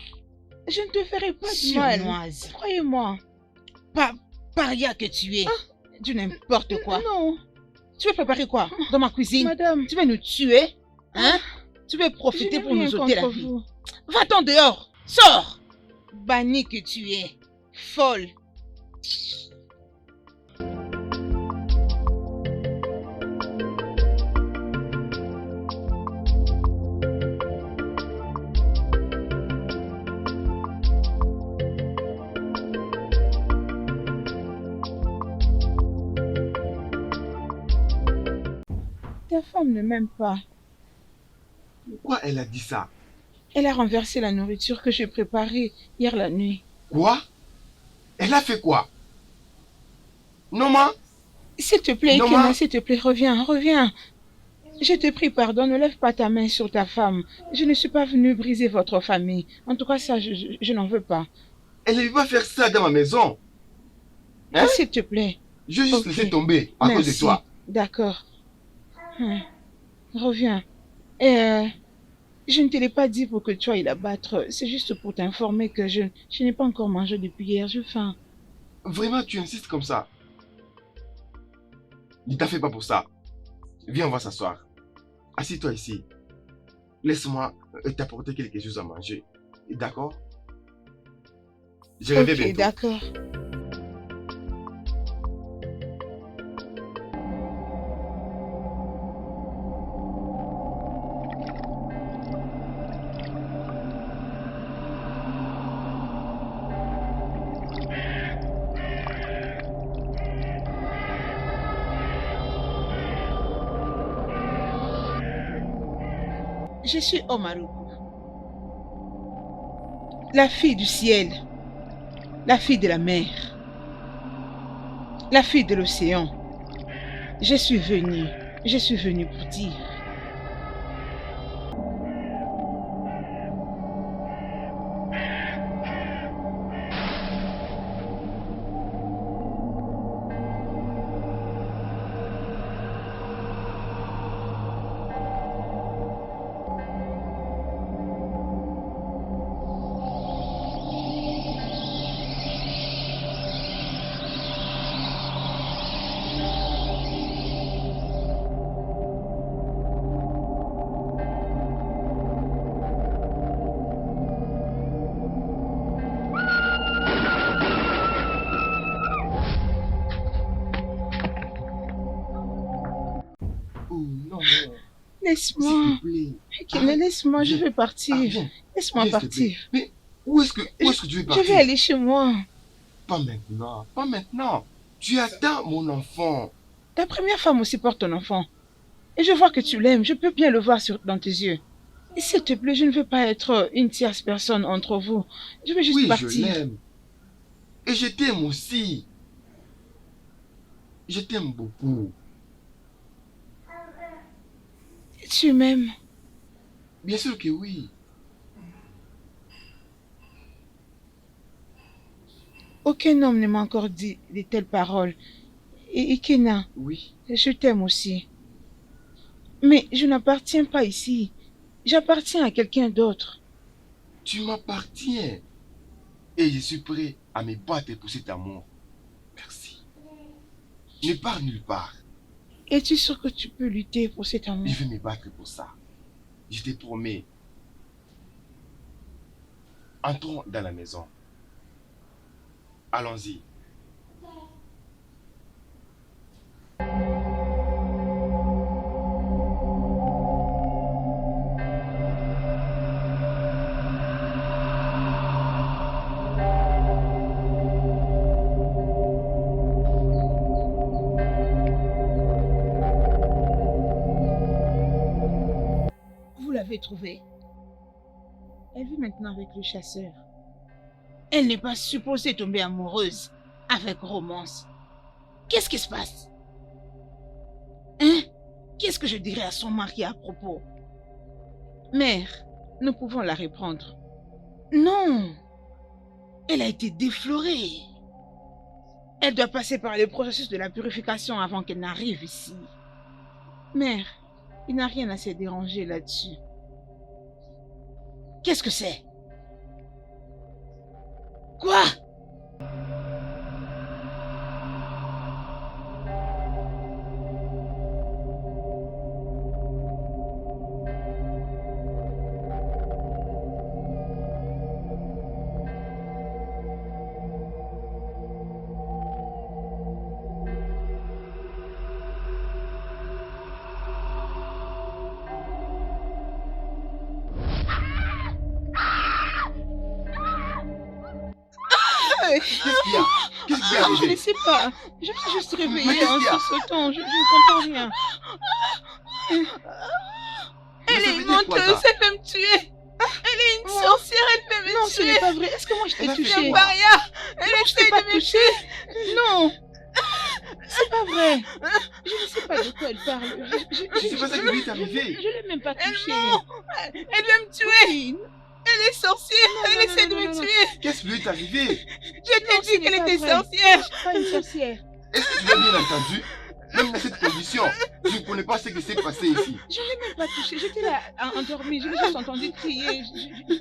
A: Je ne te ferai pas de mal.
E: Surnoise.
A: Croyez-moi.
E: Paria que tu es.
A: Du n'importe quoi.
E: Non,
A: Tu veux préparer quoi dans ma cuisine?
E: madame.
A: Tu veux nous tuer? Hein? Tu veux profiter pour nous ôter la vie? Va-t'en dehors! Sors! Banni que tu es. Folle. Ta femme ne m'aime pas.
C: Pourquoi elle a dit ça?
A: Elle a renversé la nourriture que j'ai préparée hier la nuit.
C: Quoi? Elle a fait quoi? Non, ma?
A: S'il te plaît,
C: Non,
A: Ekena,
C: ma.
A: s'il te plaît, reviens. Je te prie pardon, ne lève pas ta main sur ta femme. Je ne suis pas venue briser votre famille. En tout cas, ça, je n'en veux pas.
C: Elle ne veut pas faire ça dans ma maison. Hein?
A: S'il te plaît.
C: Je vais juste
A: Ok.
C: laisser tomber à cause de
A: Merci.
C: toi.
A: D'accord. Reviens. Et je ne te l'ai pas dit pour que tu ailles la battre. C'est juste pour t'informer que je n'ai pas encore mangé depuis hier. J'ai faim.
C: Vraiment, tu insistes comme ça. Ne t'en fais pas pour ça. Viens, on va s'asseoir. Assis-toi ici. Laisse-moi t'apporter quelque chose à manger. D'accord? Je reviens
A: Ok,
C: bientôt.
A: d'accord. Je suis Omaruku, la fille du ciel, la fille de la mer, la fille de l'océan. Je suis venue pour dire.
C: non.
A: Laisse-moi.
C: S'il te plaît.
A: Akena, laisse-moi, je
C: Viens.
A: vais partir.
C: Viens.
A: Laisse-moi
C: Viens, s'il te plaît.
A: partir.
C: Mais où est-ce que tu veux
A: Je
C: partir?
A: vais aller chez moi.
C: Pas maintenant. Pas maintenant. Tu attends mon enfant.
A: Ta première femme aussi porte ton enfant. Et je vois que tu l'aimes. Je peux bien le voir dans tes yeux. Et s'il te plaît, je ne veux pas être une tierce personne entre vous. Je veux juste
C: Oui,
A: partir.
C: je l'aime. Et je t'aime aussi. Je t'aime beaucoup.
A: Tu m'aimes.
C: Bien sûr que oui.
A: Aucun homme ne m'a encore dit de telles paroles. Et Ikena,
C: Oui.
A: je t'aime aussi. Mais je n'appartiens pas ici. J'appartiens à quelqu'un d'autre.
C: Tu m'appartiens. Et je suis prêt à me battre pour cet amour. Merci. Ne pars nulle part.
A: Es-tu sûr que tu peux lutter pour cet amour?
C: Je vais me battre pour ça. Je te promets. Entrons dans la maison. Allons-y.
A: Vous l'avez trouvée. Elle vit maintenant avec le chasseur. Elle n'est pas supposée tomber amoureuse avec Romance. Qu'est-ce qui se passe? Hein? Qu'est-ce que je dirais à son mari à propos? Mère, nous pouvons la reprendre. Non! Elle a été déflorée. Elle doit passer par le processus de la purification avant qu'elle n'arrive ici. Mère, il n'a rien à se déranger là-dessus. Qu'est-ce que c'est? Quoi?
C: Qu'est-ce qu'il y a? Qu'est-ce qui est
A: Je
C: arrivé?
A: ne sais pas. Je me suis juste
C: Mais
A: réveillée
C: qu'est-ce
A: en
C: qu'il y a?
A: sursautant. Je ne comprends rien.
C: Mais
A: Elle
C: ça
A: est
C: veut dire quoi,
A: menteuse,
C: ça?
A: elle veut me tuer. Elle est une sorcière, elle veut me
E: Non, ce
A: tuer.
E: n'est pas vrai. Est-ce que moi je
C: Elle
E: t'ai
C: a fait
E: touché?
C: quoi?
A: Maria, elle
E: Non, je t'ai
A: essaie
E: pas
A: de me
E: touché.
A: tuer.
E: Non, c'est pas vrai. Je ne sais pas de quoi elle parle.
C: Je sais pas ce qui lui est arrivé.
E: Je l'ai même pas touché.
A: Non, elle veut me tuer. Elle est sorcière, elle essaie de me tuer.
C: Qu'est-ce qui lui est arrivé?
A: Je
E: Non,
A: t'ai
E: ce
A: dit
E: n'est
A: qu'elle
E: pas
A: était
E: vrai.
A: sorcière.
E: Je suis pas une sorcière.
C: Est-ce que tu l'as bien entendu? Même dans cette condition, je ne connais pas ce qui s'est passé ici.
E: Je ne l'ai même pas touché. J'étais là endormie. Je l'ai juste entendu crier.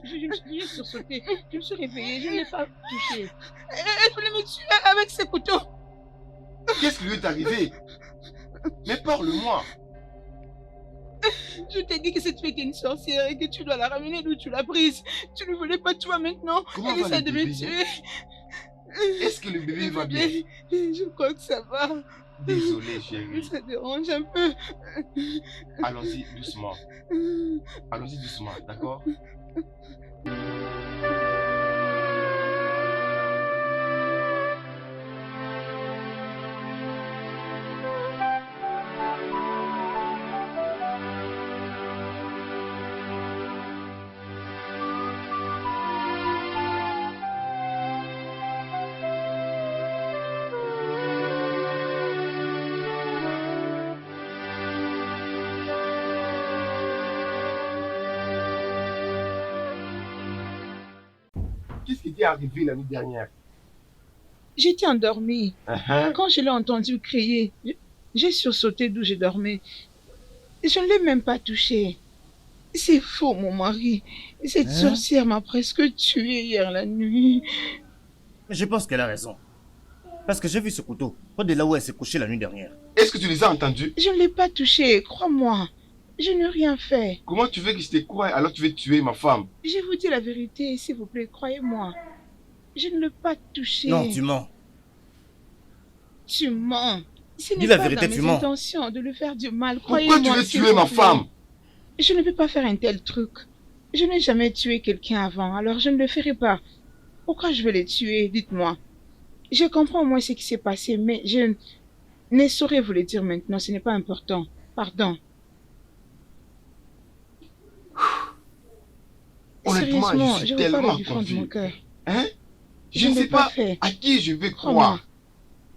E: Je me suis juste sursauté. Je me suis réveillée. Je ne l'ai pas touché.
A: Elle voulait me tuer avec ses couteaux.
C: Qu'est-ce qui lui est arrivé? Mais parle-moi.
A: Je t'ai dit que cette fille était une sorcière et que tu dois la ramener d'où tu l'as prise. Tu ne voulais pas toi maintenant.
C: Comment
A: Elle
C: va
A: essaie
C: le
A: de me
C: bébé?
A: tuer.
C: Est-ce que le bébé va bien?
A: Je crois que ça va.
C: Désolé,
A: Mais
C: chérie.
A: ça dérange un peu.
C: Allons-y doucement. Allons-y doucement, d'accord? Qu'est-ce qui t'est arrivé la nuit dernière?
A: J'étais endormie.
C: Uh-huh.
A: Quand je l'ai entendu crier, j'ai sursauté d'où je dormais. Je ne l'ai même pas touché. C'est faux, mon mari. Cette sorcière m'a presque tuée hier la nuit.
B: Mais je pense qu'elle a raison. Parce que j'ai vu ce couteau, près de là où elle s'est couchée la nuit dernière.
C: Est-ce que tu les as entendus?
A: Je ne l'ai pas touché, crois-moi. Je n'ai rien fait.
C: Comment tu veux que je te croie alors tu veux tuer ma femme?
A: Je vous dis la vérité, s'il vous plaît, croyez-moi. Je ne l'ai pas touché.
B: Non, tu mens.
A: Tu mens.
E: Ce
B: Dis
E: n'est
B: la
E: pas
B: vérité,
E: dans
B: tu
E: mes
B: mens.
E: intentions de lui faire du mal.
C: Pourquoi tu
E: Croyez-moi,
C: veux
E: s'il
C: tuer
E: vous
C: ma
E: plaît.
C: femme?
E: Je ne peux pas faire un tel truc. Je n'ai jamais tué quelqu'un avant, alors je ne le ferai pas. Pourquoi je vais le tuer? Dites-moi. Je comprends au moins ce qui s'est passé, mais je ne saurais vous le dire maintenant. Ce n'est pas important. Pardon.
C: Honnêtement,
E: Sérieusement,
C: je
E: je
C: suis
E: vous parle
C: tellement
E: du fond de mon
C: confus.
E: cœur.
C: Hein?
E: Je
C: Je
E: ne
C: ne sais
E: l'ai pas
C: pas
E: fait.
C: à qui je vais
E: Crois-moi.
C: croire.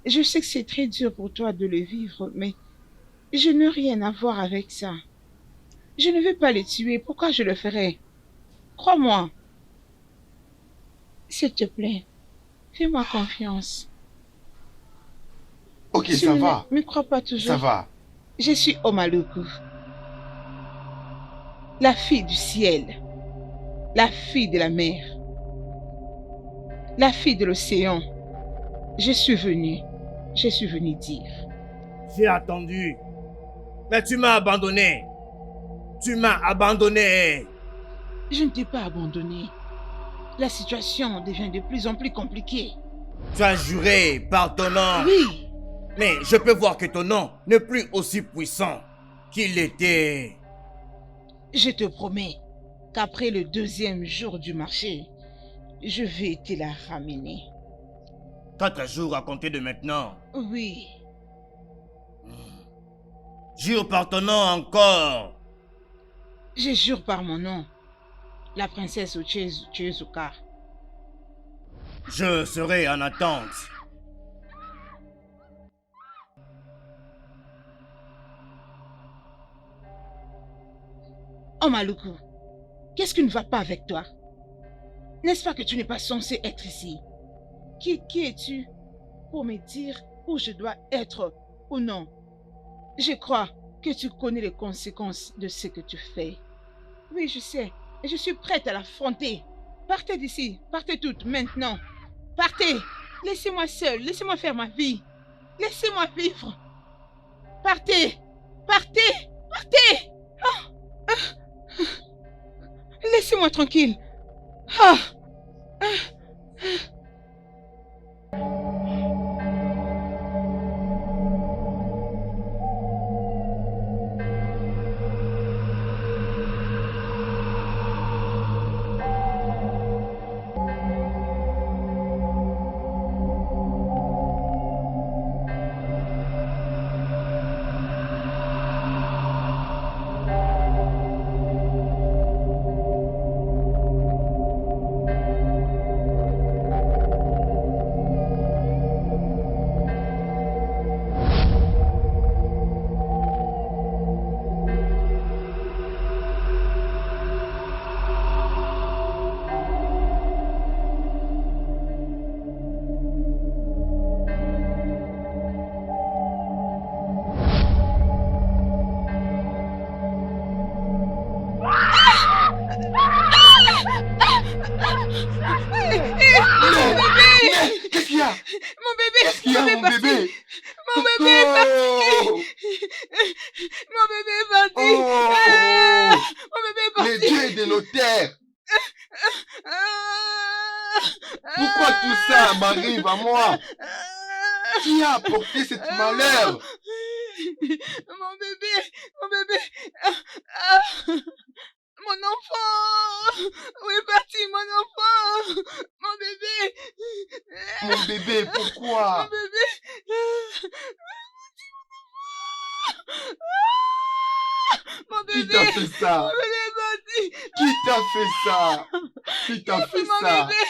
E: Je sais que c'est très dur pour toi de le vivre, mais je n'ai rien à voir avec ça. Je ne vais pas le tuer. Pourquoi je le ferais? Crois-moi. S'il te plaît, fais-moi confiance.
C: Ok,
E: Tu
C: ça
E: ne
C: va.
E: me crois pas toujours.
C: Ça va.
E: Je suis Omaluku, la fille du ciel, la fille de la mer, la fille de l'océan. Je suis venue dire.
B: J'ai attendu. Mais tu m'as abandonné. Tu m'as abandonné.
E: Je ne t'ai pas abandonné. La situation devient de plus en plus compliquée.
B: Tu as juré par ton nom.
E: Oui,
B: Mais je peux voir que ton nom n'est plus aussi puissant qu'il était.
E: je te promets qu'après le 2e jour du marché, je vais te la ramener.
B: 4 jours à compter de maintenant.
E: Oui,
B: Jure par ton nom encore.
E: je jure par mon nom, la princesse Uchezuka.
B: Je serai en attente.
E: Oh Maluku, qu'est-ce qui ne va pas avec toi? N'est-ce pas que tu n'es pas censé être ici? Qui es-tu pour me dire où je dois être ou non? Je crois que tu connais les conséquences de ce que tu fais. Oui, je sais, et je suis prête à l'affronter. Partez d'ici, partez toutes, maintenant. Partez, laissez-moi seule, laissez-moi faire ma vie. Laissez-moi vivre. Partez, partez, partez. Ah, ah. Laissez-moi tranquille. Ah, ah, ah.
C: Qu'est-ce qu'il y a?
E: Mon bébé,
C: Qu'est-ce qu'il y a, mon
E: parti.
C: bébé?
E: Mon bébé est parti.
C: Oh!
E: Mon bébé est parti.
C: Oh!
E: Ah, mon bébé est parti.
C: Les dieux de nos terres!
E: Ah,
C: Pourquoi tout ça m'arrive à moi? Qui a apporté ce malheur?
E: Mon bébé, ah, mon enfant, où est parti mon enfant, mon bébé,
C: Mon bébé,
E: mon
C: pourquoi?
E: bébé, mon
C: Qui
E: bébé,
C: t'a fait ça?
E: mon bébé est parti,
C: Qui t'a fait ça? Qui t'a fait
E: mon
C: ça?
E: bébé.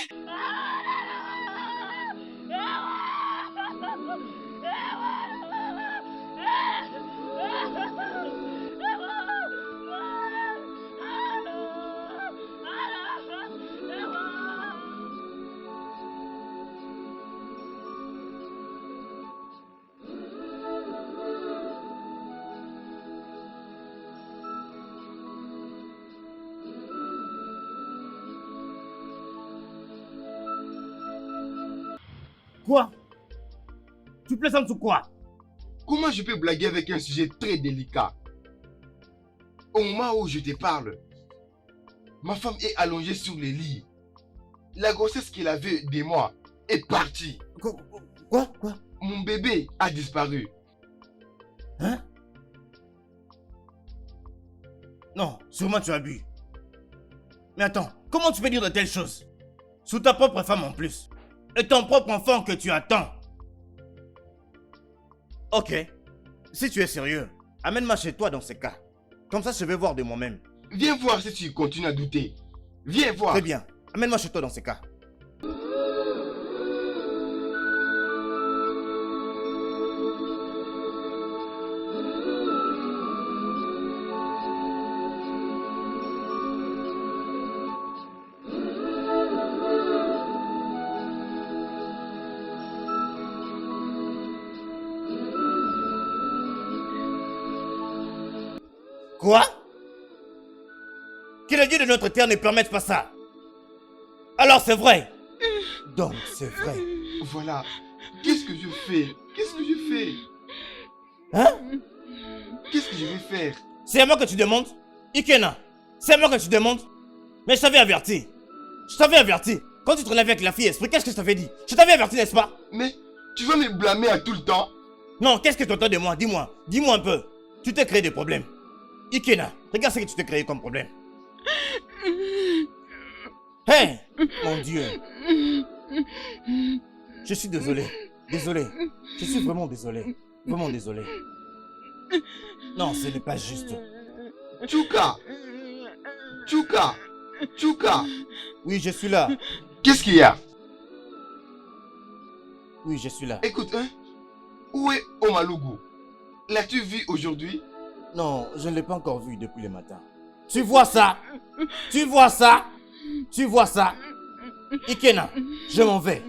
B: Quoi? Tu plaisantes sur quoi?
C: Comment je peux blaguer avec un sujet très délicat? Au moment où je te parle, ma femme est allongée sur le lit. La grossesse qu'elle avait de moi est partie.
B: Quoi?
C: Mon bébé a disparu.
B: Hein? Non, sûrement tu as bu. Mais attends, comment tu peux dire de telles choses? Sous ta propre femme en plus. Et ton propre enfant que tu attends. Ok. Si tu es sérieux, amène-moi chez toi dans ces cas. Comme ça, je vais voir de moi-même.
C: Viens voir si tu continues à douter. Viens voir.
B: Très bien. Amène-moi chez toi dans ces cas. Quoi? Que le Dieu de notre terre ne permette pas ça. Alors c'est vrai. Donc c'est vrai.
C: Voilà. Qu'est-ce que je fais? Qu'est-ce que je fais?
B: Hein?
C: Qu'est-ce que je vais faire?
B: C'est à moi que tu demandes? Ikena, c'est à moi que tu demandes? Mais je t'avais averti. Je t'avais averti. Quand tu traînais avec la fille esprit, qu'est-ce que je t'avais dit? Je t'avais averti, n'est-ce pas?
C: Mais tu vas me blâmer à tout le temps?
B: Non, qu'est-ce que tu entends de moi? Dis-moi. Dis-moi un peu. Tu t'es créé des problèmes. Ikena, regarde ce que tu t'es créé comme problème. Hey, mon Dieu. Je suis désolé. Désolé. Je suis vraiment désolé. Vraiment désolé. Non, ce n'est pas juste.
C: Tchouka! Tchouka! Tchouka!
B: Oui, je suis là.
C: Qu'est-ce qu'il y a?
B: Oui, je suis là.
C: Écoute, hein? Où est Omalougou? L'as-tu vu aujourd'hui?
B: Non, je ne l'ai pas encore vu depuis le matin. Tu vois ça? Tu vois ça? Tu vois ça? Ikena, je m'en vais.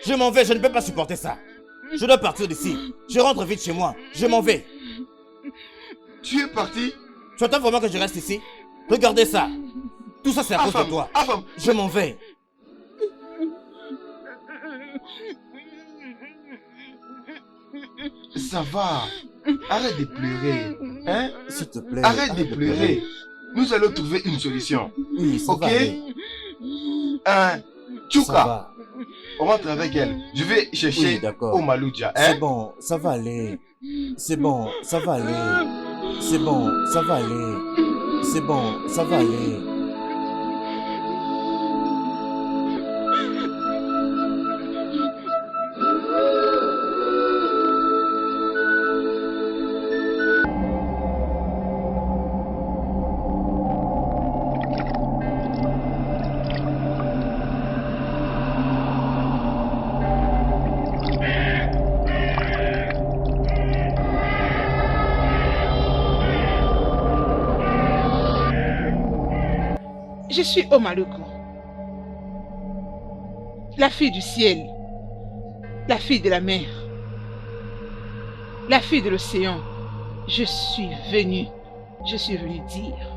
B: Je m'en vais, je ne peux pas supporter ça. Je dois partir d'ici. Je rentre vite chez moi. Je m'en vais.
C: Tu es parti?
B: Tu attends vraiment que je reste ici? Regardez ça. Tout ça, c'est à cause de toi.
C: Afam!
B: Je m'en vais.
C: Ça va. Arrête de pleurer. Hein?
B: S'il te plaît.
C: Arrête de pleurer. Nous allons trouver une solution.
B: Oui, ça
C: Ok?
B: va aller.
C: Hein?
B: Ça
C: Tchouka,
B: va.
C: on rentre avec elle. Je vais
B: Oui,
C: chercher
B: d'accord.
C: Omalouja.
B: C'est
C: Hein?
B: bon, ça va aller. C'est bon, ça va aller. C'est bon, ça va aller. C'est bon, ça va aller.
E: Je suis Omalougou, la fille du ciel, la fille de la mer, la fille de l'océan. Je suis venue dire.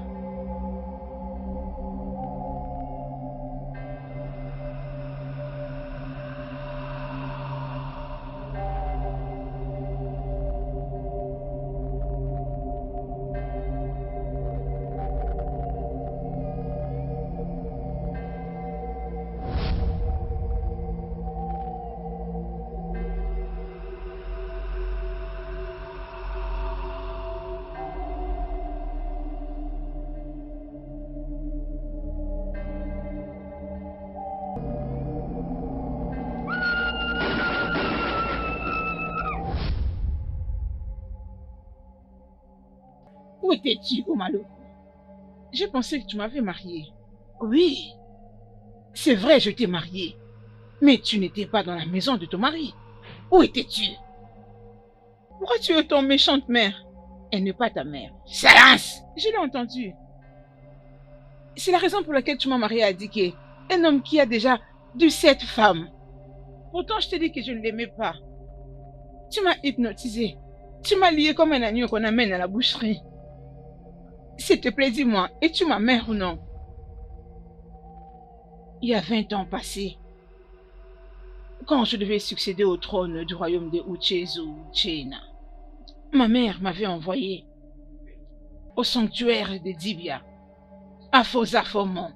E: Où étais-tu, Omalougou? J'ai pensé que tu m'avais mariée. Oui, c'est vrai, je t'ai mariée. Mais tu n'étais pas dans la maison de ton mari. Où étais-tu? Pourquoi tu es ton méchante mère? Elle n'est pas ta mère. Silence! Je l'ai entendu. C'est la raison pour laquelle tu m'as mariée à Dike, un homme qui a déjà 17 femmes. Pourtant, je t'ai dit que je ne l'aimais pas. Tu m'as hypnotisé. Tu m'as lié comme un agneau qu'on amène à la boucherie. S'il te plaît, dis-moi, es-tu ma mère ou non? Il y a 20 ans passés, quand je devais succéder au trône du royaume de Uchezu Chena, ma mère m'avait envoyé au sanctuaire de Dibia, à Fosafomon.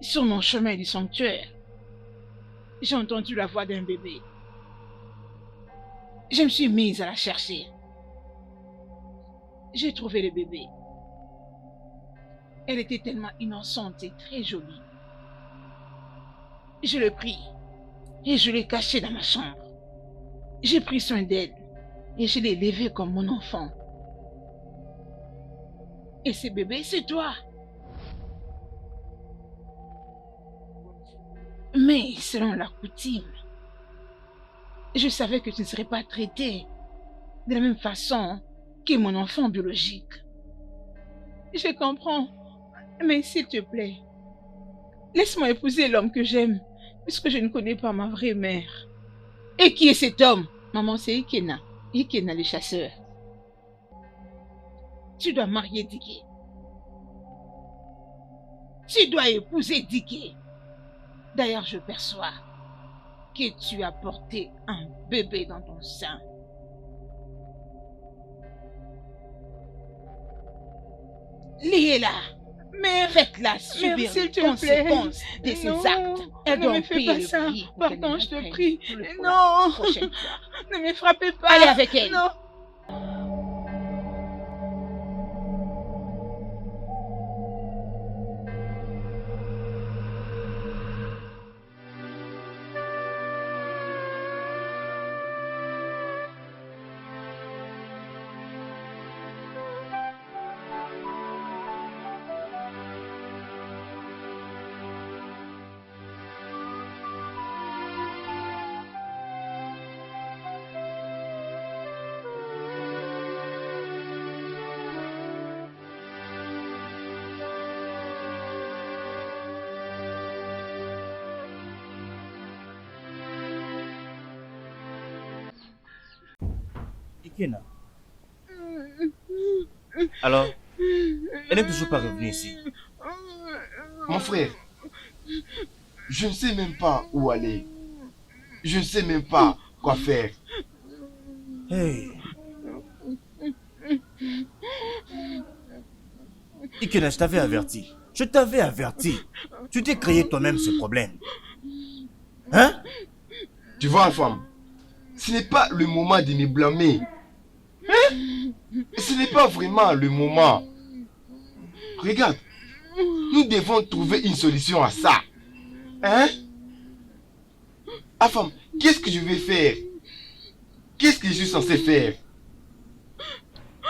E: Sur mon chemin du sanctuaire, j'ai entendu la voix d'un bébé. Je me suis mise à la chercher. j'ai trouvé le bébé. Elle était tellement innocente et très jolie. Je l'ai pris et je l'ai caché dans ma chambre. J'ai pris soin d'elle et je l'ai élevée comme mon enfant. Et ce bébé, c'est toi. Mais selon la coutume, je savais que tu ne serais pas traité de la même façon que mon enfant biologique. Je comprends, mais s'il te plaît, laisse-moi épouser l'homme que j'aime, puisque je ne connais pas ma vraie mère. Et qui est cet homme? Maman, c'est Ikena. Ikena le chasseur. Tu dois marier Diké. Tu dois épouser Diké. D'ailleurs, je perçois que tu as porté un bébé dans ton sein. Liez-la.
A: Mère,
E: Faites-la subir
A: s'il
E: les
A: te plaît.
E: conséquences de ses
A: Non,
E: actes. Elle
A: ne
E: doit
A: me
E: en
A: fais
E: payer
A: pas
E: le
A: ça.
E: prix pour qu'elle
A: Pardon,
E: ne
A: je te
E: reprenne
A: prie.
E: plus pour
A: Non.
E: la prochaine fois.
A: Ne me frappez pas.
E: Allez avec elle.
A: Non.
B: Ikena. Alors, elle n'est toujours pas revenue ici.
C: Mon frère, je ne sais même pas où aller. Je ne sais même pas quoi faire.
B: Hey. Ikena, je t'avais averti. Je t'avais averti. Tu t'es créé toi-même ce problème. Hein?
C: Tu vois, femme, ce n'est pas le moment de me blâmer. Hein? Ce n'est pas vraiment le moment. Regarde, nous devons trouver une solution à ça. Hein? Ah, femme, qu'est-ce que je vais faire? Qu'est-ce que je suis censé faire?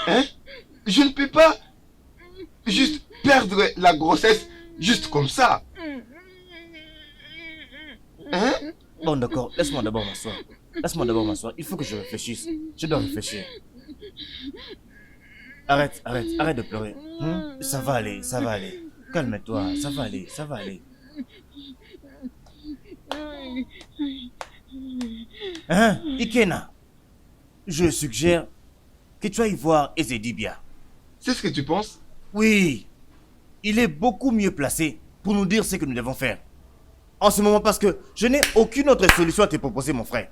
C: Hein? Je ne peux pas juste perdre la grossesse juste comme ça. Hein?
B: Bon, d'accord, laisse-moi d'abord m'asseoir. Laisse-moi d'abord m'asseoir. Il faut que je réfléchisse. Je dois réfléchir. Arrête de pleurer. Ça va aller, ça va aller. Calme-toi, ça va aller, ça va aller. Hein, Ikena? Je suggère que tu ailles voir Ezedibia.
C: C'est ce que tu penses?
B: Oui, il est beaucoup mieux placé pour nous dire ce que nous devons faire. En ce moment, parce que je n'ai aucune autre solution à te proposer, mon frère.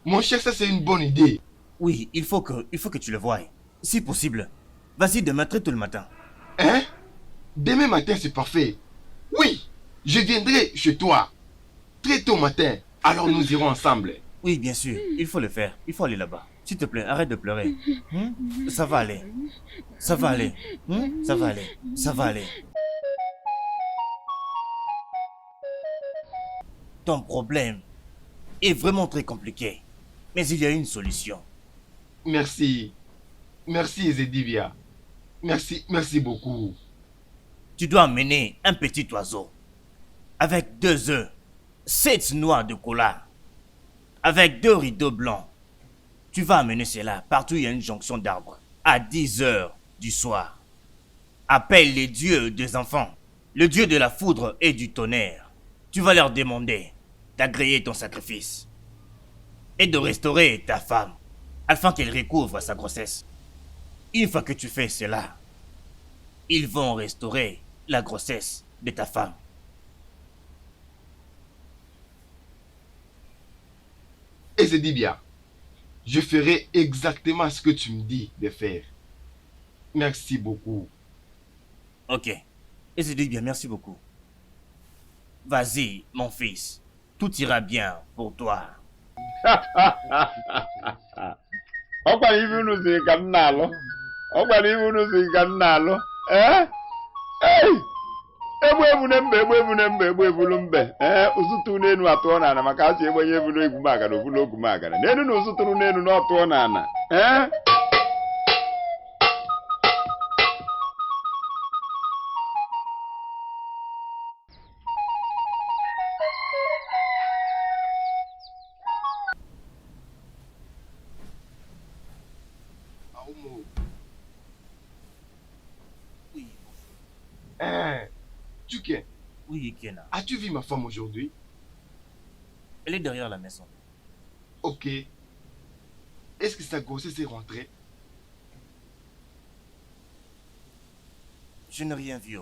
C: Mon cher, ça c'est une bonne idée.
B: Oui, il faut que tu le voies. Si possible, vas-y demain très tôt le matin.
C: Hein? Demain matin, c'est parfait. Oui, je viendrai chez toi. Très tôt matin. Alors nous irons ensemble.
B: Oui, bien sûr, il faut le faire. Il faut aller là-bas. S'il te plaît, arrête de pleurer. Ça va aller. Ça va aller. Ça va aller. Ça va aller. Ton problème est vraiment très compliqué. Mais il y a une solution.
C: Merci. Merci, Ezedibia. Merci beaucoup.
B: Tu dois amener un petit oiseau avec 2 œufs, 7 noix de cola, avec 2 rideaux blancs. Tu vas amener cela partout où il y a une jonction d'arbres, à 10 heures du soir. Appelle les dieux des enfants, le dieu de la foudre et du tonnerre. Tu vas leur demander d'agréer ton sacrifice et de restaurer ta femme afin qu'elle recouvre sa grossesse. Une fois que tu fais cela, ils vont restaurer la grossesse de ta femme.
C: Ezedibia, je ferai exactement ce que tu me dis de faire. Merci beaucoup.
B: Ok. Et c'est dit bien, merci beaucoup. Vas-y, mon fils. Tout ira bien pour toi.
G: ọkwa ibe unu siri ka m na-alụ Ọ gwara iwu n'ụzọ ka m na-alụ. Egbu ebulu mbe. Ụzụtụ n'enu atụọ n'ala maka asị egbenye ebulu egwu magana obulu ogwu magana. N'enu na ụzụtụrụ n'enu na ọtụọ n'ala.
C: Tuke.
B: Oui, Kena.
C: As-tu vu ma femme aujourd'hui?
B: Elle est derrière la maison.
C: Ok. Est-ce que sa grossesse est rentrée?
B: Je n'ai rien vu.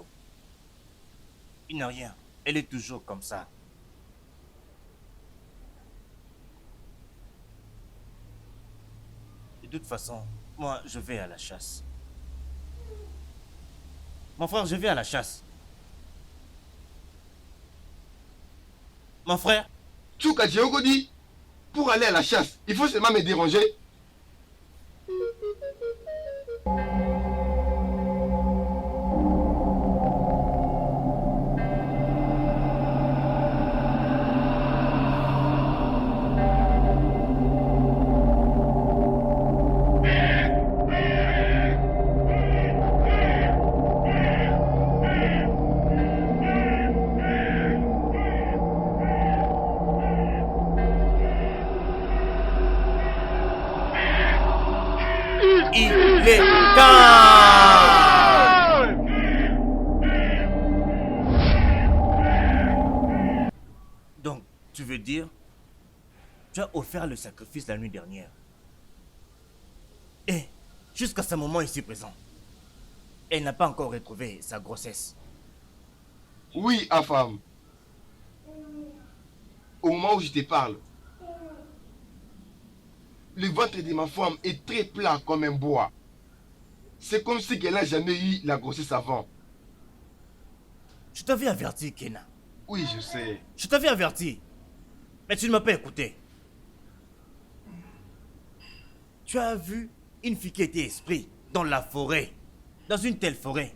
B: Il n'y a rien. Elle est toujours comme ça. De toute façon, moi, je vais à la chasse. Mon frère, je vais à la chasse. Mon frère?
C: Tchouka, j'ai encore dit, pour aller à la chasse, il faut seulement me déranger.
B: Il est temps! Donc, tu veux dire, tu as offert le sacrifice la nuit dernière. Et, jusqu'à ce moment ici présent, elle n'a pas encore retrouvé sa grossesse.
C: Oui, femme. Au moment où je te parle, le ventre de ma femme est très plat comme un bois. C'est comme si qu'elle n'a jamais eu la grossesse avant.
B: Je t'avais averti, Kena.
C: Oui, je sais.
B: Je t'avais averti. Mais tu ne m'as pas écouté. Tu as vu une fille qui était esprit dans la forêt. Dans une telle forêt.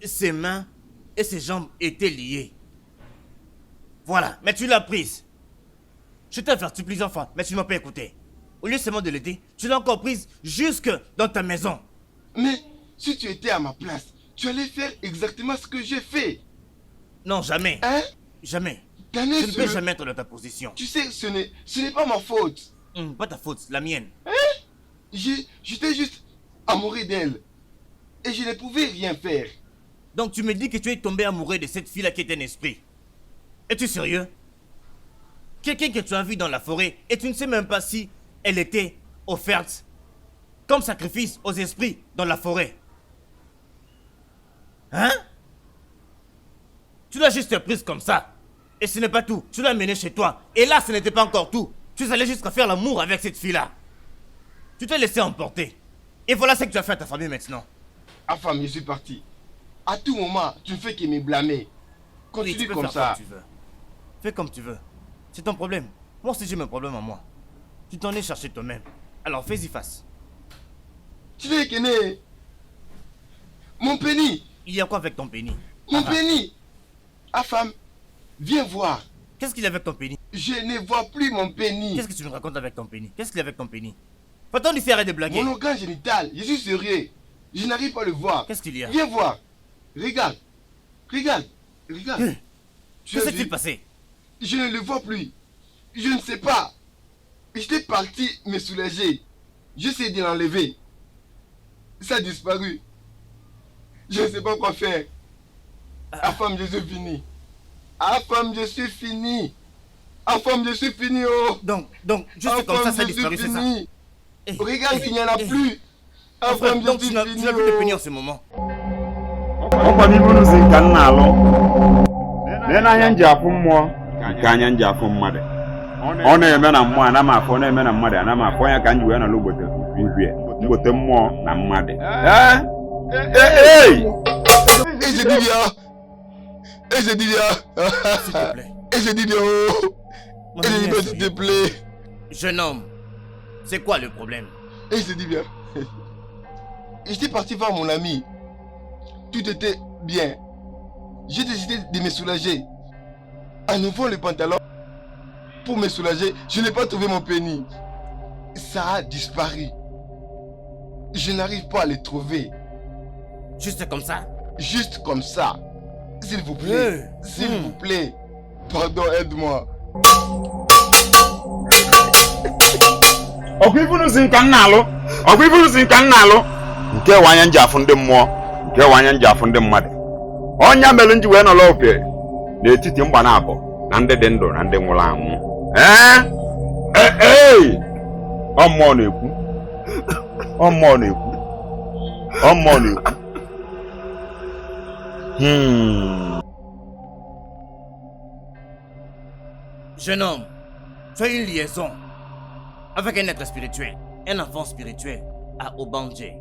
B: Ses mains et ses jambes étaient liées. Voilà, mais tu l'as prise. Je t'ai averti plusieurs fois, mais tu ne m'as pas écouté. Au lieu seulement de l'aider, tu l'as encore prise jusque dans ta maison.
C: Mais si tu étais à ma place, tu allais faire exactement ce que j'ai fait.
B: Non, jamais.
C: Hein?
B: Jamais.
C: Daniel,
B: Je ne peux jamais être dans ta position.
C: Tu sais, ce n'est pas ma faute.
B: Pas ta faute, la mienne.
C: J'étais juste amoureux d'elle. Et je ne pouvais rien faire.
B: Donc tu me dis que tu es tombé amoureux de cette fille-là qui est un esprit. Es-tu sérieux? Quelqu'un que tu as vu dans la forêt et tu ne sais même pas si elle était offerte comme sacrifice aux esprits dans la forêt. Hein? Tu l'as juste prise comme ça. Et ce n'est pas tout. Tu l'as amenée chez toi. Et là, ce n'était pas encore tout. Tu allais jusqu'à faire l'amour avec cette fille-là. Tu t'es laissé emporter. Et voilà ce que tu as fait à ta famille maintenant.
C: Femme, je suis parti. À tout moment, tu ne fais que me blâmer. Continue
B: Oui, tu peux
C: comme
B: faire
C: ça.
B: comme tu veux. Fais comme tu veux. C'est ton problème. Moi aussi j'ai mes problèmes à moi. Tu t'en es cherché toi-même. Alors fais-y face.
C: Tu l'es qu'est mon pénis.
B: Il y a quoi avec ton pénis?
C: Mon pénis. Femme, viens voir.
B: Qu'est-ce qu'il y a avec ton pénis?
C: Je ne vois plus mon pénis.
B: Qu'est-ce que tu me racontes avec ton pénis? Qu'est-ce qu'il y a avec ton pénis? Faut-on ici arrêter de blaguer?
C: Mon organe génital, je suis sérieux. Je n'arrive pas à le voir.
B: Qu'est-ce qu'il y a?
C: Viens voir. Regarde. Regarde. Regarde.
B: Que s'est-il passé?
C: Je ne le vois plus. Je ne sais pas. J'étais parti me soulager. J'essaie de l'enlever. Ça a disparu. Je ne sais pas quoi faire. Femme, je suis fini. Femme, je suis fini. Femme, je suis fini. Oh.
B: Donc, juste comme ça a disparu, c'est ça?
C: Regarde qu'il n'y en a plus. Femme,
B: donc
C: je
B: tu
C: suis
B: n'as
C: fini.
B: plus de pénis en ce moment.
G: Ọkwa n'ibu n'ụzọ nke m na-alụ. Lee n'anya m ji afụ mmụọ nke anya m ji afụ mmadụ. Ọ na-eme na mmụọ ana m afụ, ọ na-eme na mmadụ ana m afụ, ya ka m ji wee nọrọ mgbote mmụọ na mmadụ.
C: Et je dis bien. Et je dis bien.
B: S'il te plaît.
C: Et je dis bien.
B: Mon
C: Et je dis
B: ami,
C: bien, s'il te plaît.
B: jeune homme, c'est quoi le problème?
C: Et il se dit bien. J'étais parti voir mon ami. Tout était bien. J'ai décidé de me soulager. À nouveau le pantalon. Pour me soulager, je n'ai pas trouvé mon penny. Ça a disparu. Je n'arrive pas à le trouver.
B: Juste comme ça.
C: Juste comme ça. S'il vous plaît. S'il vous plaît. Pardon, aide-moi.
G: ọkwa ifunu si nka nna alụ ọkwa ifunu si nka nna alụ nke wanya nji afụ ndị mmụọ nke wanya nji afụ ndị mmadụ ọnya mere nji wee nọrọ oke n'etiti mgba na abụọ na ndị dị ndụ na ndị nwụrụ anwụ ọ mmụọ na-ekwu ọ mmụọ na-ekwu ọ mmụọ na-ekwu
B: Jeune homme, tu as une liaison avec un être spirituel, un enfant spirituel à Obanje,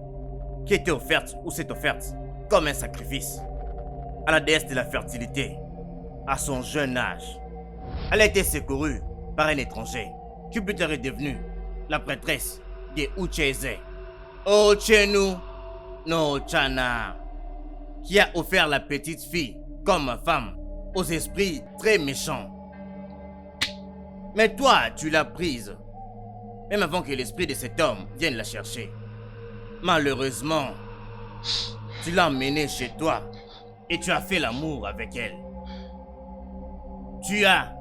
B: qui était offerte ou s'est offerte comme un sacrifice à la déesse de la fertilité à son jeune âge. Elle a été secourue par un étranger qui plus tard est devenue la prêtresse de Ucheze, Ochenu no Chana, qui a offert la petite fille comme femme aux esprits très méchants. Mais toi, tu l'as prise, même avant que l'esprit de cet homme vienne la chercher. Malheureusement, tu l'as emmenée chez toi et tu as fait l'amour avec elle. Tu as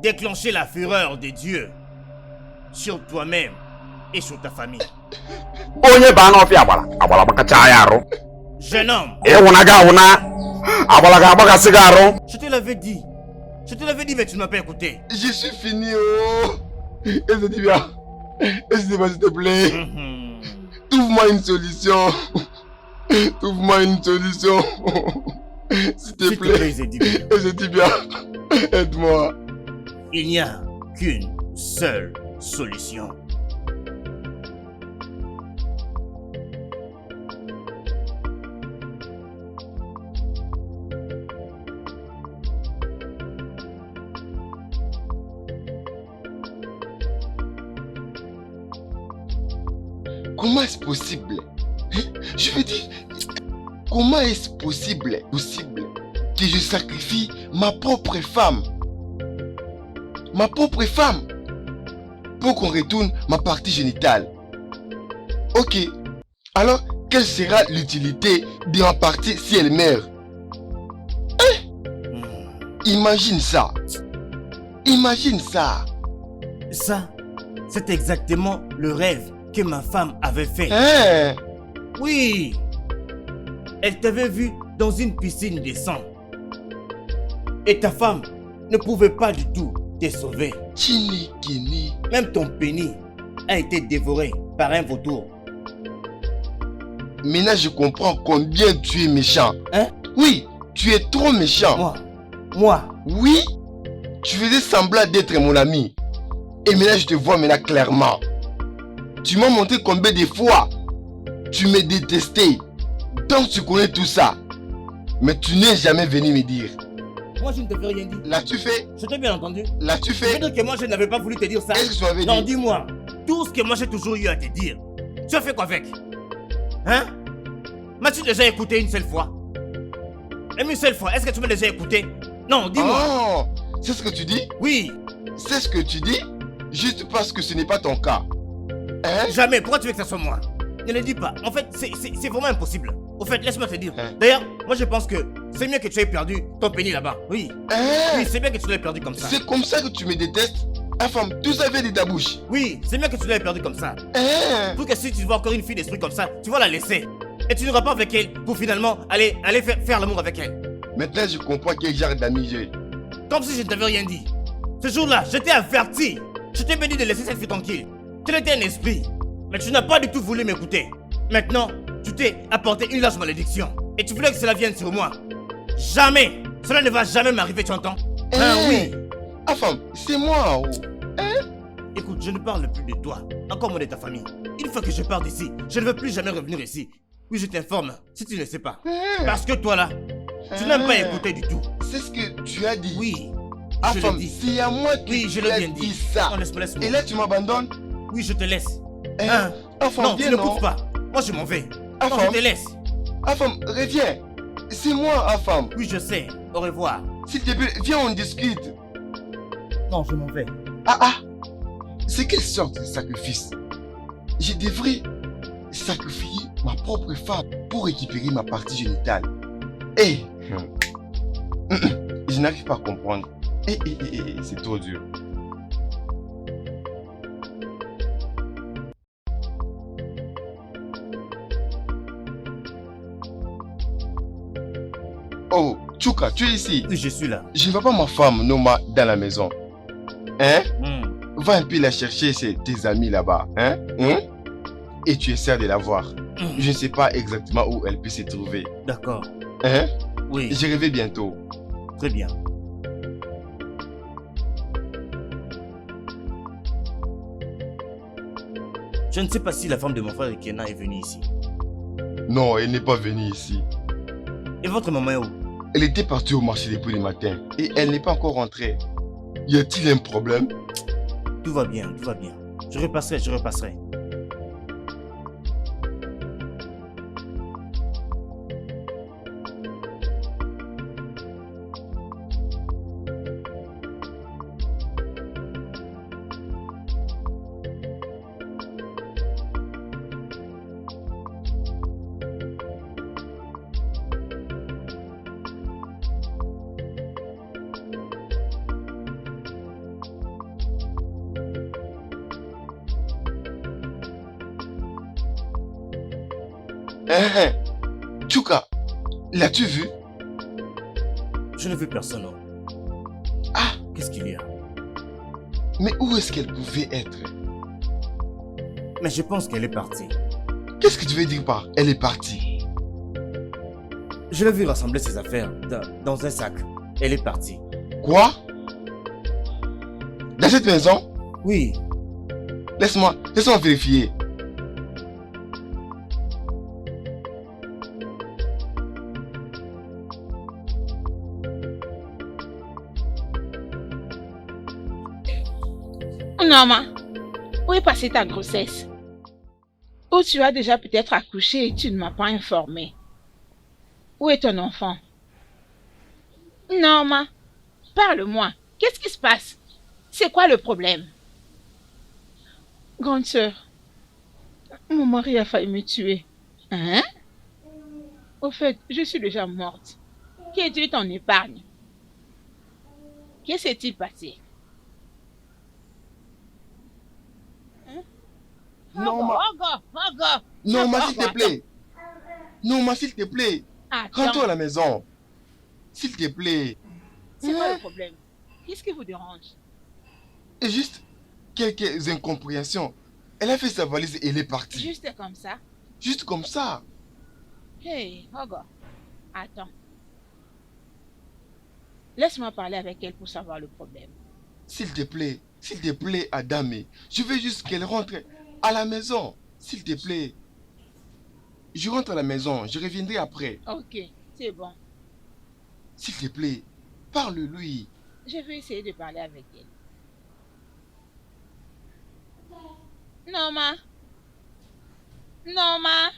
B: déclenché la fureur de Dieu sur toi-même et sur ta famille.
G: onye baa n'ọfịa agbala gbakacha ya arụ
B: Jeune homme,
G: ịwụna ga awụna agbala ga agbagasị gị arụ.
B: je te l'avais dit. Je te l'avais dit, mais tu ne m'as pas écouté.
C: Je suis fini, oh. Et se dit bien. Et s'il te plaît. Trouve-moi une solution. Trouve-moi une solution. S'il te plaît. Et se dit bien. Aide-moi.
B: Il n'y a qu'une seule solution.
C: Comment est-ce possible? Je veux dire, comment est-ce possible que je sacrifie ma propre femme? Ma propre femme pour qu'on retourne ma partie génitale. Ok, alors quelle sera l'utilité de ma partie si elle meurt? Imagine ça. Imagine ça.
B: Ça, c'est exactement le rêve que ma femme avait fait. Oui. Elle t'avait vu dans une piscine de sang. Et ta femme ne pouvait pas du tout te sauver.
C: Chinikini.
B: Même ton pénis a été dévoré par un vautour.
C: Maintenant je comprends combien tu es méchant.
B: Hein?
C: Oui, tu es trop méchant.
B: Moi?
C: Oui, tu faisais semblant d'être mon ami. Et maintenant je te vois maintenant clairement. Tu m'as montré combien de fois tu me détestais. Donc tu connais tout ça. Mais tu n'es jamais venu me dire.
B: Moi je ne t'avais rien dit.
C: L'as-tu fait?
B: Je t'ai bien entendu.
C: L'as-tu fait?
B: C'est-à-dire que moi je n'avais pas voulu te dire ça.
C: Qu'est-ce que tu m'avais dit?
B: Non, dis-moi. Tout ce que moi j'ai toujours eu à te dire. Tu as fait quoi avec? Hein? M'as-tu déjà écouté une seule fois? Même une seule fois, est-ce que tu m'as déjà écouté? Non, dis-moi.
C: Oh, c'est ce que tu dis?
B: Oui.
C: C'est ce que tu dis? Juste parce que ce n'est pas ton cas. Hein?
B: Jamais. Pourquoi tu veux que ça soit moi? Ne le dis pas. En fait, c'est vraiment impossible. Au fait, laisse-moi te dire. D'ailleurs, moi je pense que c'est mieux que tu aies perdu ton pénis là-bas. Oui. Oui, c'est bien que tu l'aies perdu comme ça.
C: C'est comme ça que tu me détestes? Enfin, tout ça vient de ta bouche.
B: Oui, c'est mieux que tu l'aies perdu comme ça. Pour que si tu vois encore une fille d'esprit comme ça, tu vas la laisser. Et tu n'iras pas avec elle pour finalement aller faire l'amour avec elle.
C: Maintenant, je comprends quel genre d'ami j'ai.
B: Comme si je ne t'avais rien dit. Ce jour-là, je t'ai averti. Je t'ai dit de laisser cette fille tranquille. Tu étais un esprit. Mais tu n'as pas du tout voulu m'écouter. Maintenant, tu t'es apporté une large malédiction. Et tu voulais que cela vienne sur moi. Jamais. Cela ne va jamais m'arriver, tu entends? Oui.
C: Enfin, c'est moi en haut.
B: Écoute, je ne parle plus de toi. Encore moins de ta famille. Une fois que je pars d'ici, je ne veux plus jamais revenir ici. Oui, je t'informe, si tu ne sais pas. Parce que toi là, tu n'aimes pas écouter du tout.
C: C'est ce que tu as dit.
B: Oui.
C: Enfin, c'est à moi que
B: oui, je
C: tu
B: l'ai
C: as
B: bien
C: dit
B: dit.
C: ça.
B: Non, laisse-moi.
C: Et là, tu m'abandonnes?
B: Oui, je te laisse.
C: Enfant,
B: Non,
C: viens,
B: tu
C: non.
B: n'écoutes pas. Moi, je m'en vais. Non,
C: Enfant,
B: je te laisse.
C: Enfant, reviens. C'est moi, enfant.
B: Oui, je sais. Au revoir.
C: S'il te plaît, viens, on discute.
B: Non, je m'en vais.
C: Ah, c'est quelle sorte de sacrifice? Je devrais sacrifier ma propre femme pour récupérer ma partie génitale. Je n'arrive pas à comprendre. C'est trop dur. Oh, Tchouka, tu es ici.
B: Oui, je suis là.
C: Je ne vois pas ma femme, Noma, dans la maison. Hein?
B: Hmm.
C: Va un peu la chercher, c'est tes amis là-bas. Hein? Et tu essaies de la voir. Je ne sais pas exactement où elle peut se trouver.
B: D'accord.
C: Hein?
B: Oui,
C: Je reviens bientôt.
B: très bien. Je ne sais pas si la femme de mon frère Ekena est venue ici.
C: Non, elle n'est pas venue ici.
B: Et votre maman est où?
C: Elle était partie au marché depuis le matin et elle n'est pas encore rentrée. Y a-t-il un problème?
B: Tout va bien, tout va bien. Je repasserai, je repasserai.
C: Tchouka, l'as-tu vu?
B: Je ne veux personne. Non.
C: Ah,
B: Qu'est-ce qu'il y a?
C: mais où est-ce qu'elle pouvait être?
B: Mais je pense qu'elle est partie.
C: Qu'est-ce que tu veux dire par elle est partie?
B: Je l'ai vu rassembler ses affaires dans un sac. Elle est partie.
C: Quoi? Dans cette maison?
B: Oui,
C: Laisse-moi vérifier.
E: Norma, où est passée ta grossesse? Ou tu as déjà peut-être accouché et tu ne m'as pas informé? Où est ton enfant? Norma, parle-moi. Qu'est-ce qui se passe? C'est quoi le problème? Grande sœur, mon mari a failli me tuer. Hein? Au fait, je suis déjà morte. Qui Dieu t'en épargne? Qu'est-ce qui s'est-il passé?
C: Norma, Norma, s'il te plaît. Norma, s'il te plaît. Rentre à la maison. S'il te plaît.
E: C'est quoi le problème? Qu'est-ce qui vous dérange?
C: Et juste quelques incompréhensions. Elle a fait sa valise et elle est partie.
E: Juste comme ça?
C: Juste comme ça.
E: Hey, Ogo, attends. Laisse-moi parler avec elle pour savoir le problème.
C: S'il te plaît, Adame. Je veux juste qu'elle rentre à la maison. S'il te plaît. Je rentre à la maison, je reviendrai après.
E: Ok, c'est bon.
C: S'il te plaît, parle-lui.
E: Je vais essayer de parler avec elle. Norma. Norma.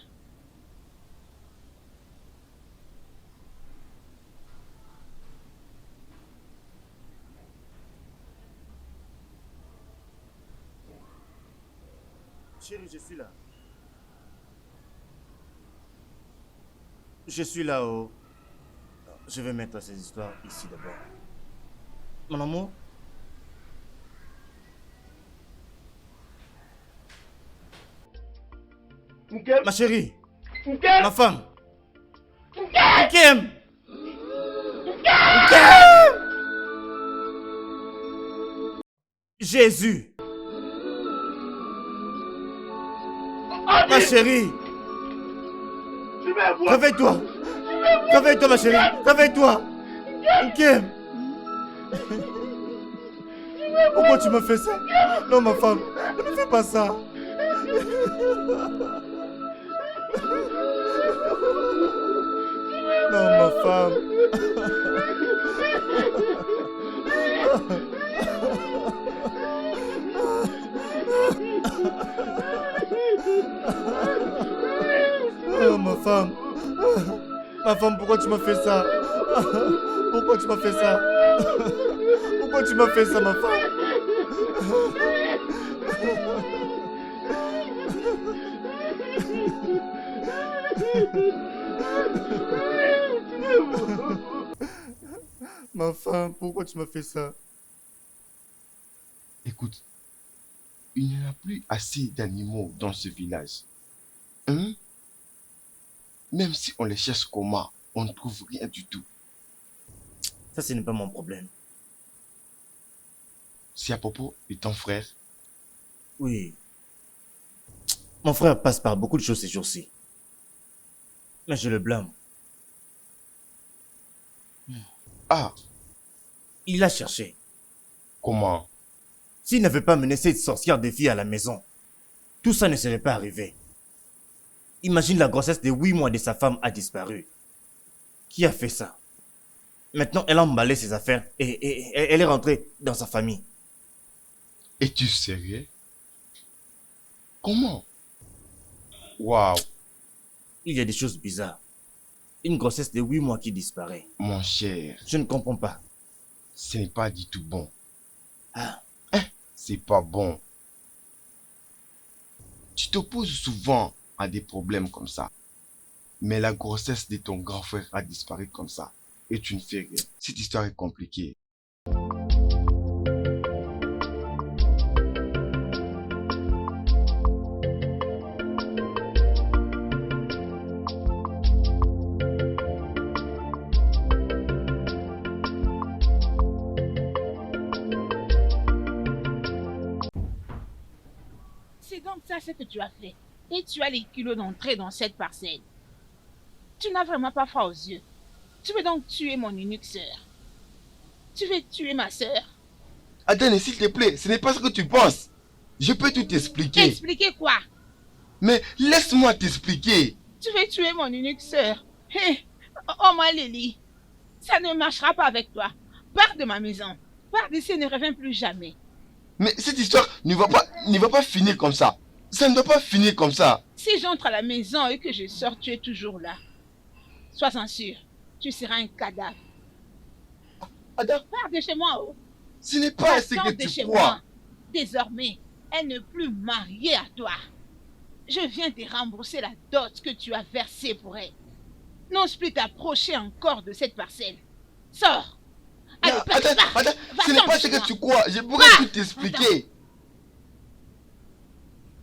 B: chérie, je suis là. Je suis là, oh. Je vais mettre ces histoires ici d'abord. Mon amour? Ma chérie? Ma femme? Nkem! Jésus! Ma chérie! Réveille-toi! Réveille-toi, ma chérie! Réveille-toi! Nkem! Pourquoi tu me fais ça? Non, ma femme, ne me fais pas ça! Non, ma femme! Oh, ma femme. Ma femme, pourquoi tu m'as fait ça? Pourquoi tu m'as fait ça? Pourquoi tu m'as fait ça, ma femme? Ma femme, pourquoi tu m'as fait ça?
C: Écoute, il n'y en a plus assez d'animaux dans ce village. Hein? Même si on les cherche comment, on ne trouve rien du tout.
B: Ça, ce n'est pas mon problème.
C: C'est à propos de ton frère.
B: Oui. Mon frère passe par beaucoup de choses ces jours-ci. Mais je le blâme.
C: Ah,
B: Il a cherché.
C: comment?
B: S'il n'avait pas mené cette sorcière de fille à la maison, tout ça ne serait pas arrivé. Imagine la grossesse de 8 mois de sa femme a disparu. Qui a fait ça? Maintenant, elle a emballé ses affaires et elle est rentrée dans sa famille.
C: Es-tu sérieux? Comment? Waouh,
B: Il y a des choses bizarres. Une grossesse de 8 mois qui disparaît.
C: mon cher,
B: Je ne comprends pas.
C: ce n'est pas du tout bon.
B: Ah,
C: C'est pas bon. Tu t'opposes souvent à des problèmes comme ça. Mais la grossesse de ton grand frère a disparu comme ça. Et tu ne fais rien. Cette histoire est compliquée.
E: C'est donc ça ce que tu as fait. Et tu as les kilos d'entrer dans cette parcelle. Tu n'as vraiment pas froid aux yeux. Tu veux donc tuer mon unique sœur. Tu veux tuer ma sœur.
C: Adèle, s'il te plaît, ce n'est pas ce que tu penses. Je peux tout t'expliquer.
E: Expliquer quoi?
C: Mais laisse-moi t'expliquer.
E: Tu veux tuer mon unique sœur. Hé, oh ma Lily, ça ne marchera pas avec toi. Pars de ma maison. Pars d'ici et ne reviens plus jamais.
C: Mais cette histoire ne va pas finir comme ça. Ça ne doit pas finir comme ça.
E: Si j'entre à la maison et que je sors, tu es toujours là. Sois-en sûr, tu seras un cadavre.
C: Ada,
E: Pars de chez moi, oh.
C: ce n'est pas ce
E: Sors
C: que
E: de
C: tu
E: chez
C: crois.
E: moi. Désormais, elle n'est plus mariée à toi. Je viens te rembourser la dot que tu as versée pour elle. N'ose plus t'approcher encore de cette parcelle. Sors. Allez,
C: Non,
E: passe,
C: Ada,
E: pars.
C: Ada, ce n'est
E: Va-t'en
C: pas
E: de
C: ce
E: chez
C: que
E: moi.
C: tu crois. Je pourrais
E: Va.
C: tout t'expliquer.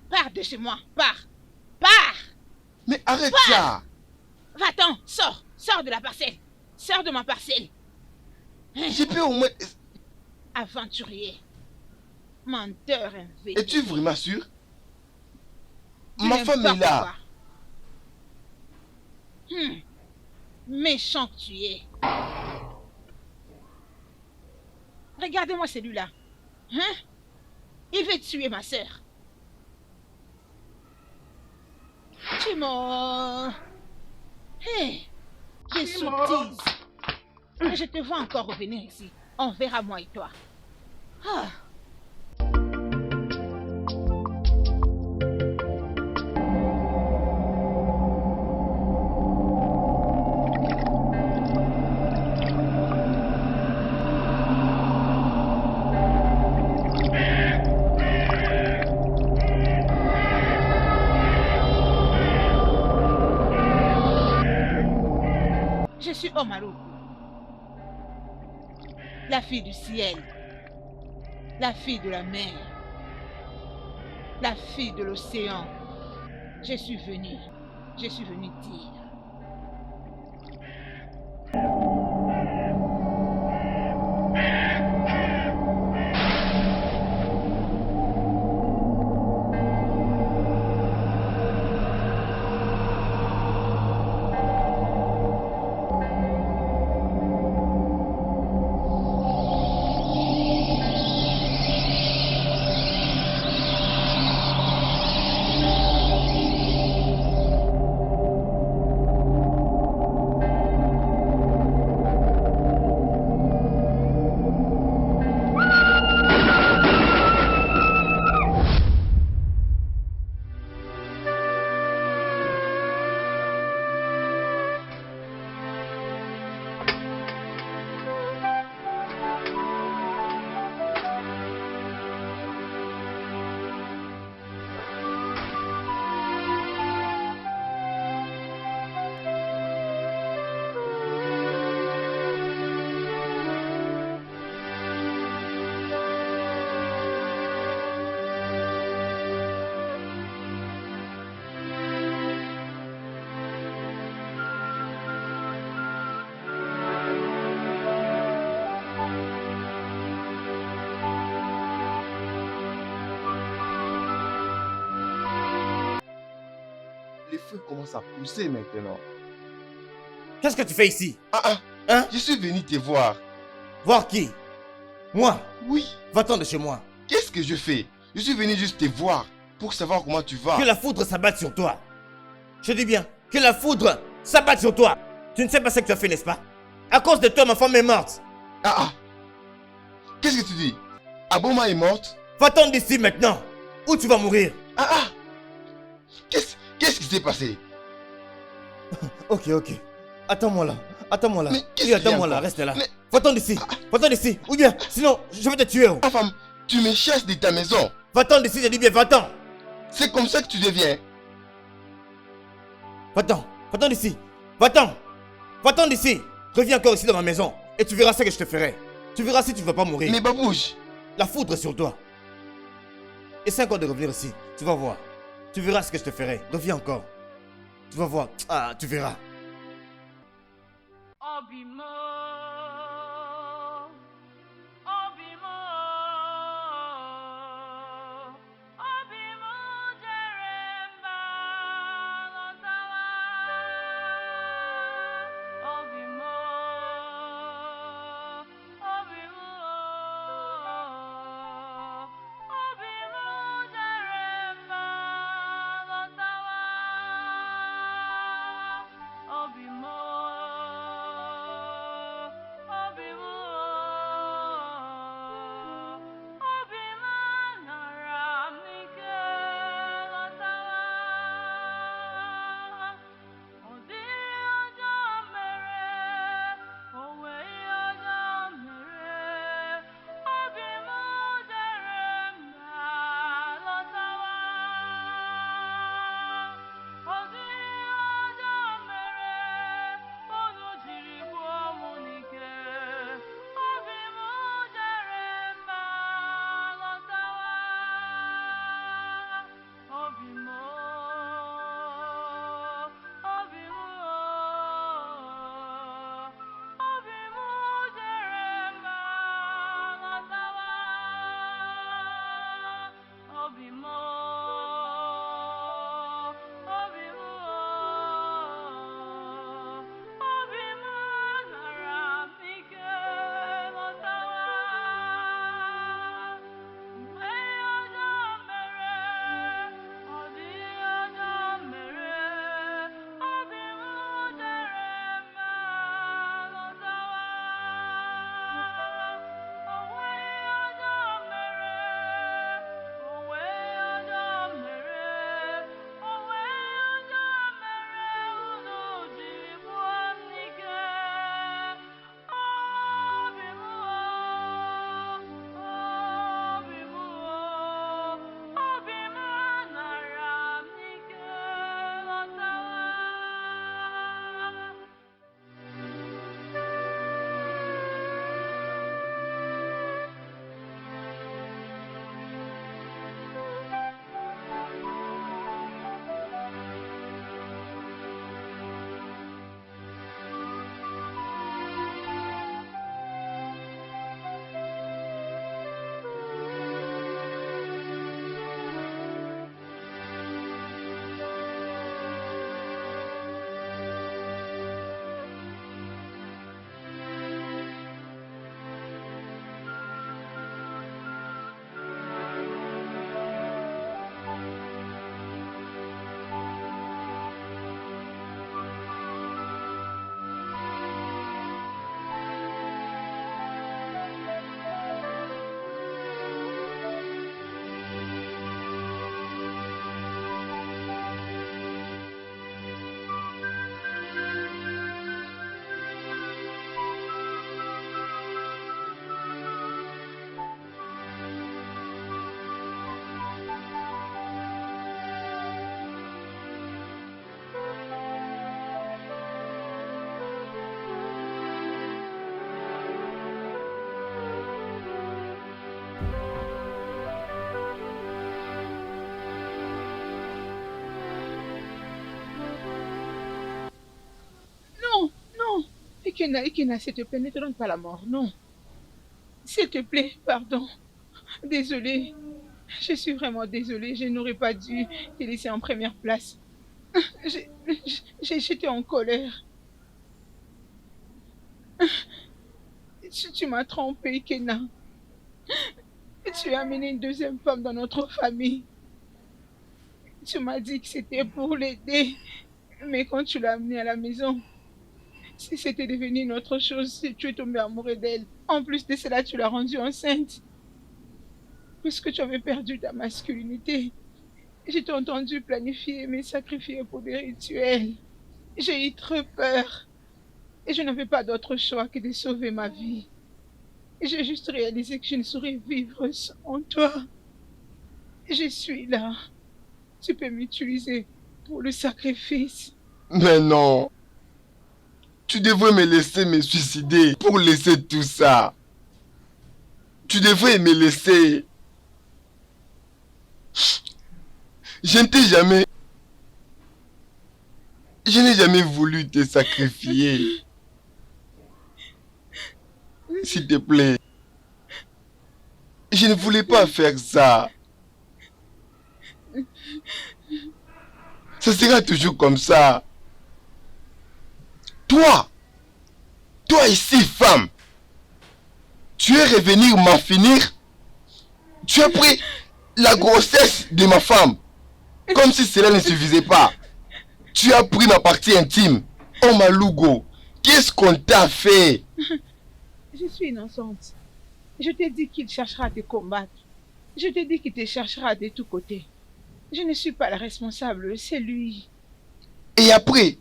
E: Pars de chez moi, pars. Pars.
C: Mais arrête ça.
E: Va-t'en, sors. Sors de la parcelle. Sors de ma parcelle.
C: Je peux au moins...
E: Aventurier. Menteur invétéré.
C: Es-tu vraiment sûr?
E: Du
C: Ma femme est
E: n'importe
C: là.
E: quoi. Méchant que tu es. Regardez-moi celui-là. Hein? Il veut tuer ma sœur. Tu m'as... Hé! Des sottises. Mais je te vois encore revenir ici. On verra moi et toi. Ah. Je suis Omaru, la fille du ciel, la fille de la mer, la fille de l'océan. Je suis venue dire.
C: feu commence à pousser maintenant.
B: Qu'est-ce que tu fais ici? Hein?
C: Je suis venu te voir.
B: Voir qui? Moi?
C: Oui.
B: Va-t'en de chez moi.
C: Qu'est-ce que je fais? Je suis venu juste te voir pour savoir comment tu vas.
B: Que la foudre s'abatte sur toi. Je dis bien, que la foudre s'abatte sur toi. Tu ne sais pas ce que tu as fait, n'est-ce pas? À cause de toi, ma femme est morte.
C: Qu'est-ce que tu dis? Aboma est morte?
B: Va-t'en d'ici maintenant, ou tu vas mourir.
C: Qu'est-ce qui s'est passé?
B: Ok. Attends-moi là.
C: Mais qu'est-ce
B: Oui, attends-moi là, reste là. Va-t'en d'ici. Va-t'en d'ici. Ou bien, sinon, je vais te tuer.
C: Ma femme, tu me chasses de ta maison.
B: Va-t'en d'ici, je dis bien, va-t'en.
C: C'est comme ça que tu deviens.
B: Va-t'en d'ici. Va-t'en d'ici. Reviens encore ici dans ma maison et tu verras ce que je te ferai. Tu verras si tu ne vas pas mourir.
C: Mais Babouche,
B: la foudre est sur toi. Essaie encore de revenir ici. Tu vas voir. Tu verras ce que je te ferai. Reviens encore. Tu vas voir. Tu verras.
E: Ikena, s'il te plaît, ne te donne pas la mort, non. S'il te plaît, pardon. Désolée. Je suis vraiment désolée. Je n'aurais pas dû te laisser en première place. J'étais en colère. Tu m'as trompé, Kena. Tu as amené une deuxième femme dans notre famille. Tu m'as dit que c'était pour l'aider. Mais quand tu l'as amenée à la maison, si c'était devenu une autre chose, si tu es tombé amoureux d'elle, en plus de cela, tu l'as rendue enceinte. Puisque tu avais perdu ta masculinité, j'ai entendu planifier mais sacrifier pour des rituels. J'ai eu très peur. Et je n'avais pas d'autre choix que de sauver ma vie. J'ai juste réalisé que je ne saurais vivre sans toi. Je suis là. Tu peux m'utiliser pour le sacrifice.
C: Mais non. Tu devrais me laisser me suicider pour laisser tout ça. Tu devrais me laisser. Je n'ai jamais voulu te sacrifier. S'il te plaît. Je ne voulais pas faire ça. Ça sera toujours comme ça. Toi ici, femme, tu es revenu m'en finir. Tu as pris la grossesse de ma femme. Comme si cela ne suffisait pas. Tu as pris ma partie intime. Oh Malugo, qu'est-ce qu'on t'a fait?
E: Je suis innocente. Je t'ai dit qu'il cherchera à te combattre. Je t'ai dit qu'il te cherchera de tous côtés. Je ne suis pas la responsable, c'est lui.
C: Et après,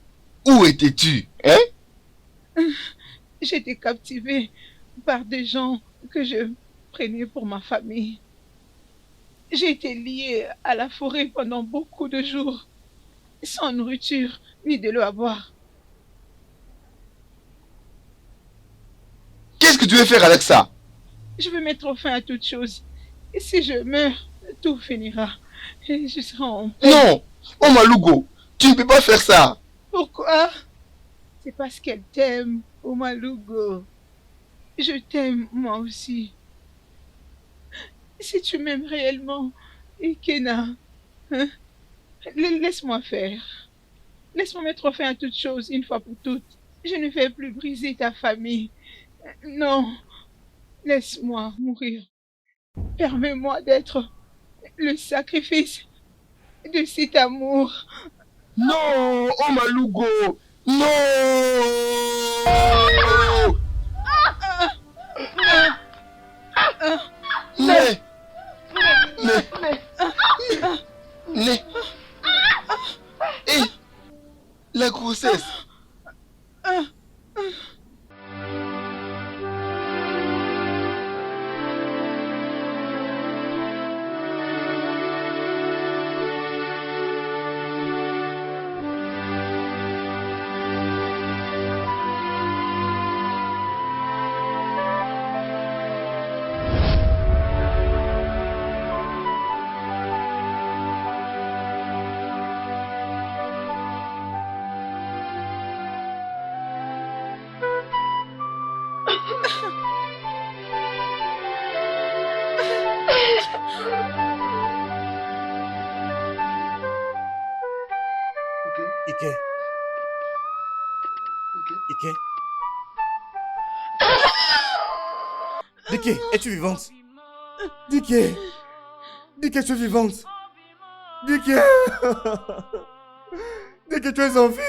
C: où étais-tu, hein?
E: J'étais captivée par des gens que je prenais pour ma famille. J'ai été liée à la forêt pendant beaucoup de jours, sans nourriture ni de l'eau à boire.
C: Qu'est-ce que tu veux faire avec ça?
E: Je veux mettre fin à toute chose. Et si je meurs, tout finira. Et je serai en paix.
C: Non! Oh Malugo, tu ne peux pas faire ça.
E: Pourquoi? C'est parce qu'elle t'aime, oh Malugo. Je t'aime moi aussi. Si tu m'aimes réellement, Ikena, hein, laisse-moi faire. Laisse-moi mettre fin à toute chose une fois pour toutes. Je ne vais plus briser ta famille. Non, laisse-moi mourir. Permets-moi d'être le sacrifice de cet amour.
C: Non! Oh Malugo! Non! Mais... Et la grossesse.
B: Ike. Ike. Dike, es-tu vivante? Dike. Dike, es-tu vivante? Dike. Dike, tu es en vie.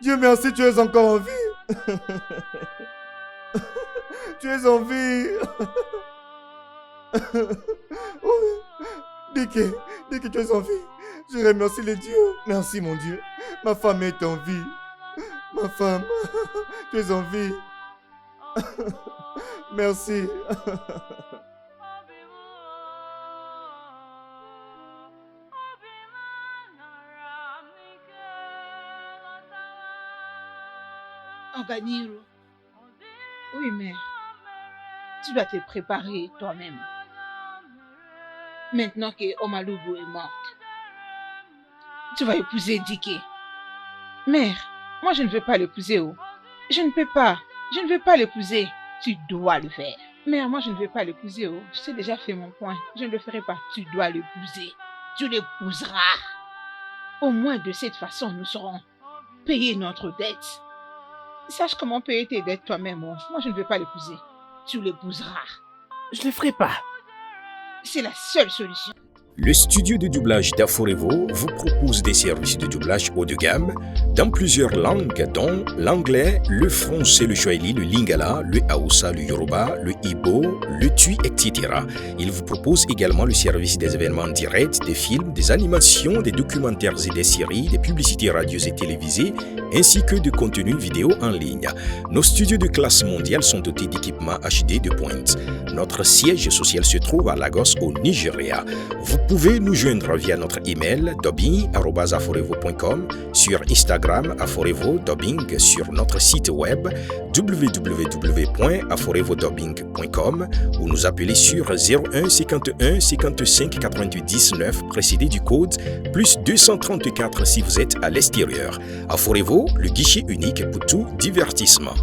B: Dieu merci, tu es encore en vie. Tu es en vie. Oh. Dike, tu es en vie. Je remercie les dieux. Merci mon Dieu. Ma femme est en vie. Ma femme, tu es en vie. Merci.
E: Oganiro. Oui, mère. Tu dois te préparer toi-même. Maintenant que Omalugo est morte, tu vas épouser Dike. Mère, moi je ne veux pas l'épouser. Oh. Je ne peux pas. Je ne veux pas l'épouser. Tu dois le faire. Mère, moi je ne veux pas l'épouser. Oh. J'ai déjà fait mon point. Je ne le ferai pas. Tu dois l'épouser. Tu l'épouseras. Au moins de cette façon, nous saurons payer notre dette. Sache comment payer tes dettes toi-même. Moi, je ne veux pas l'épouser. Tu l'épouseras.
B: Je le ferai pas.
E: C'est la seule solution.
H: Le studio de doublage d'Aforevo vous propose des services de doublage haut de gamme dans plusieurs langues dont l'anglais, le français, le swahili, le lingala, le hausa, le yoruba, le igbo, le tui, etc. Il vous propose également le service des événements directs, des films, des animations, des documentaires et des séries, des publicités radio et télévisées, ainsi que de contenus vidéo en ligne. Nos studios de classe mondiale sont dotés d'équipements HD de pointe. Notre siège social se trouve à Lagos, au Nigeria. Vous pouvez nous joindre via notre email dubbing@aforevo.com, sur Instagram Aforevo Dubbing, sur notre site web www.aforevodubbing.com ou nous appeler sur 01 51 55 88 19 précédé du code plus 234 si vous êtes à l'extérieur. Aforevo, le guichet unique pour tout divertissement.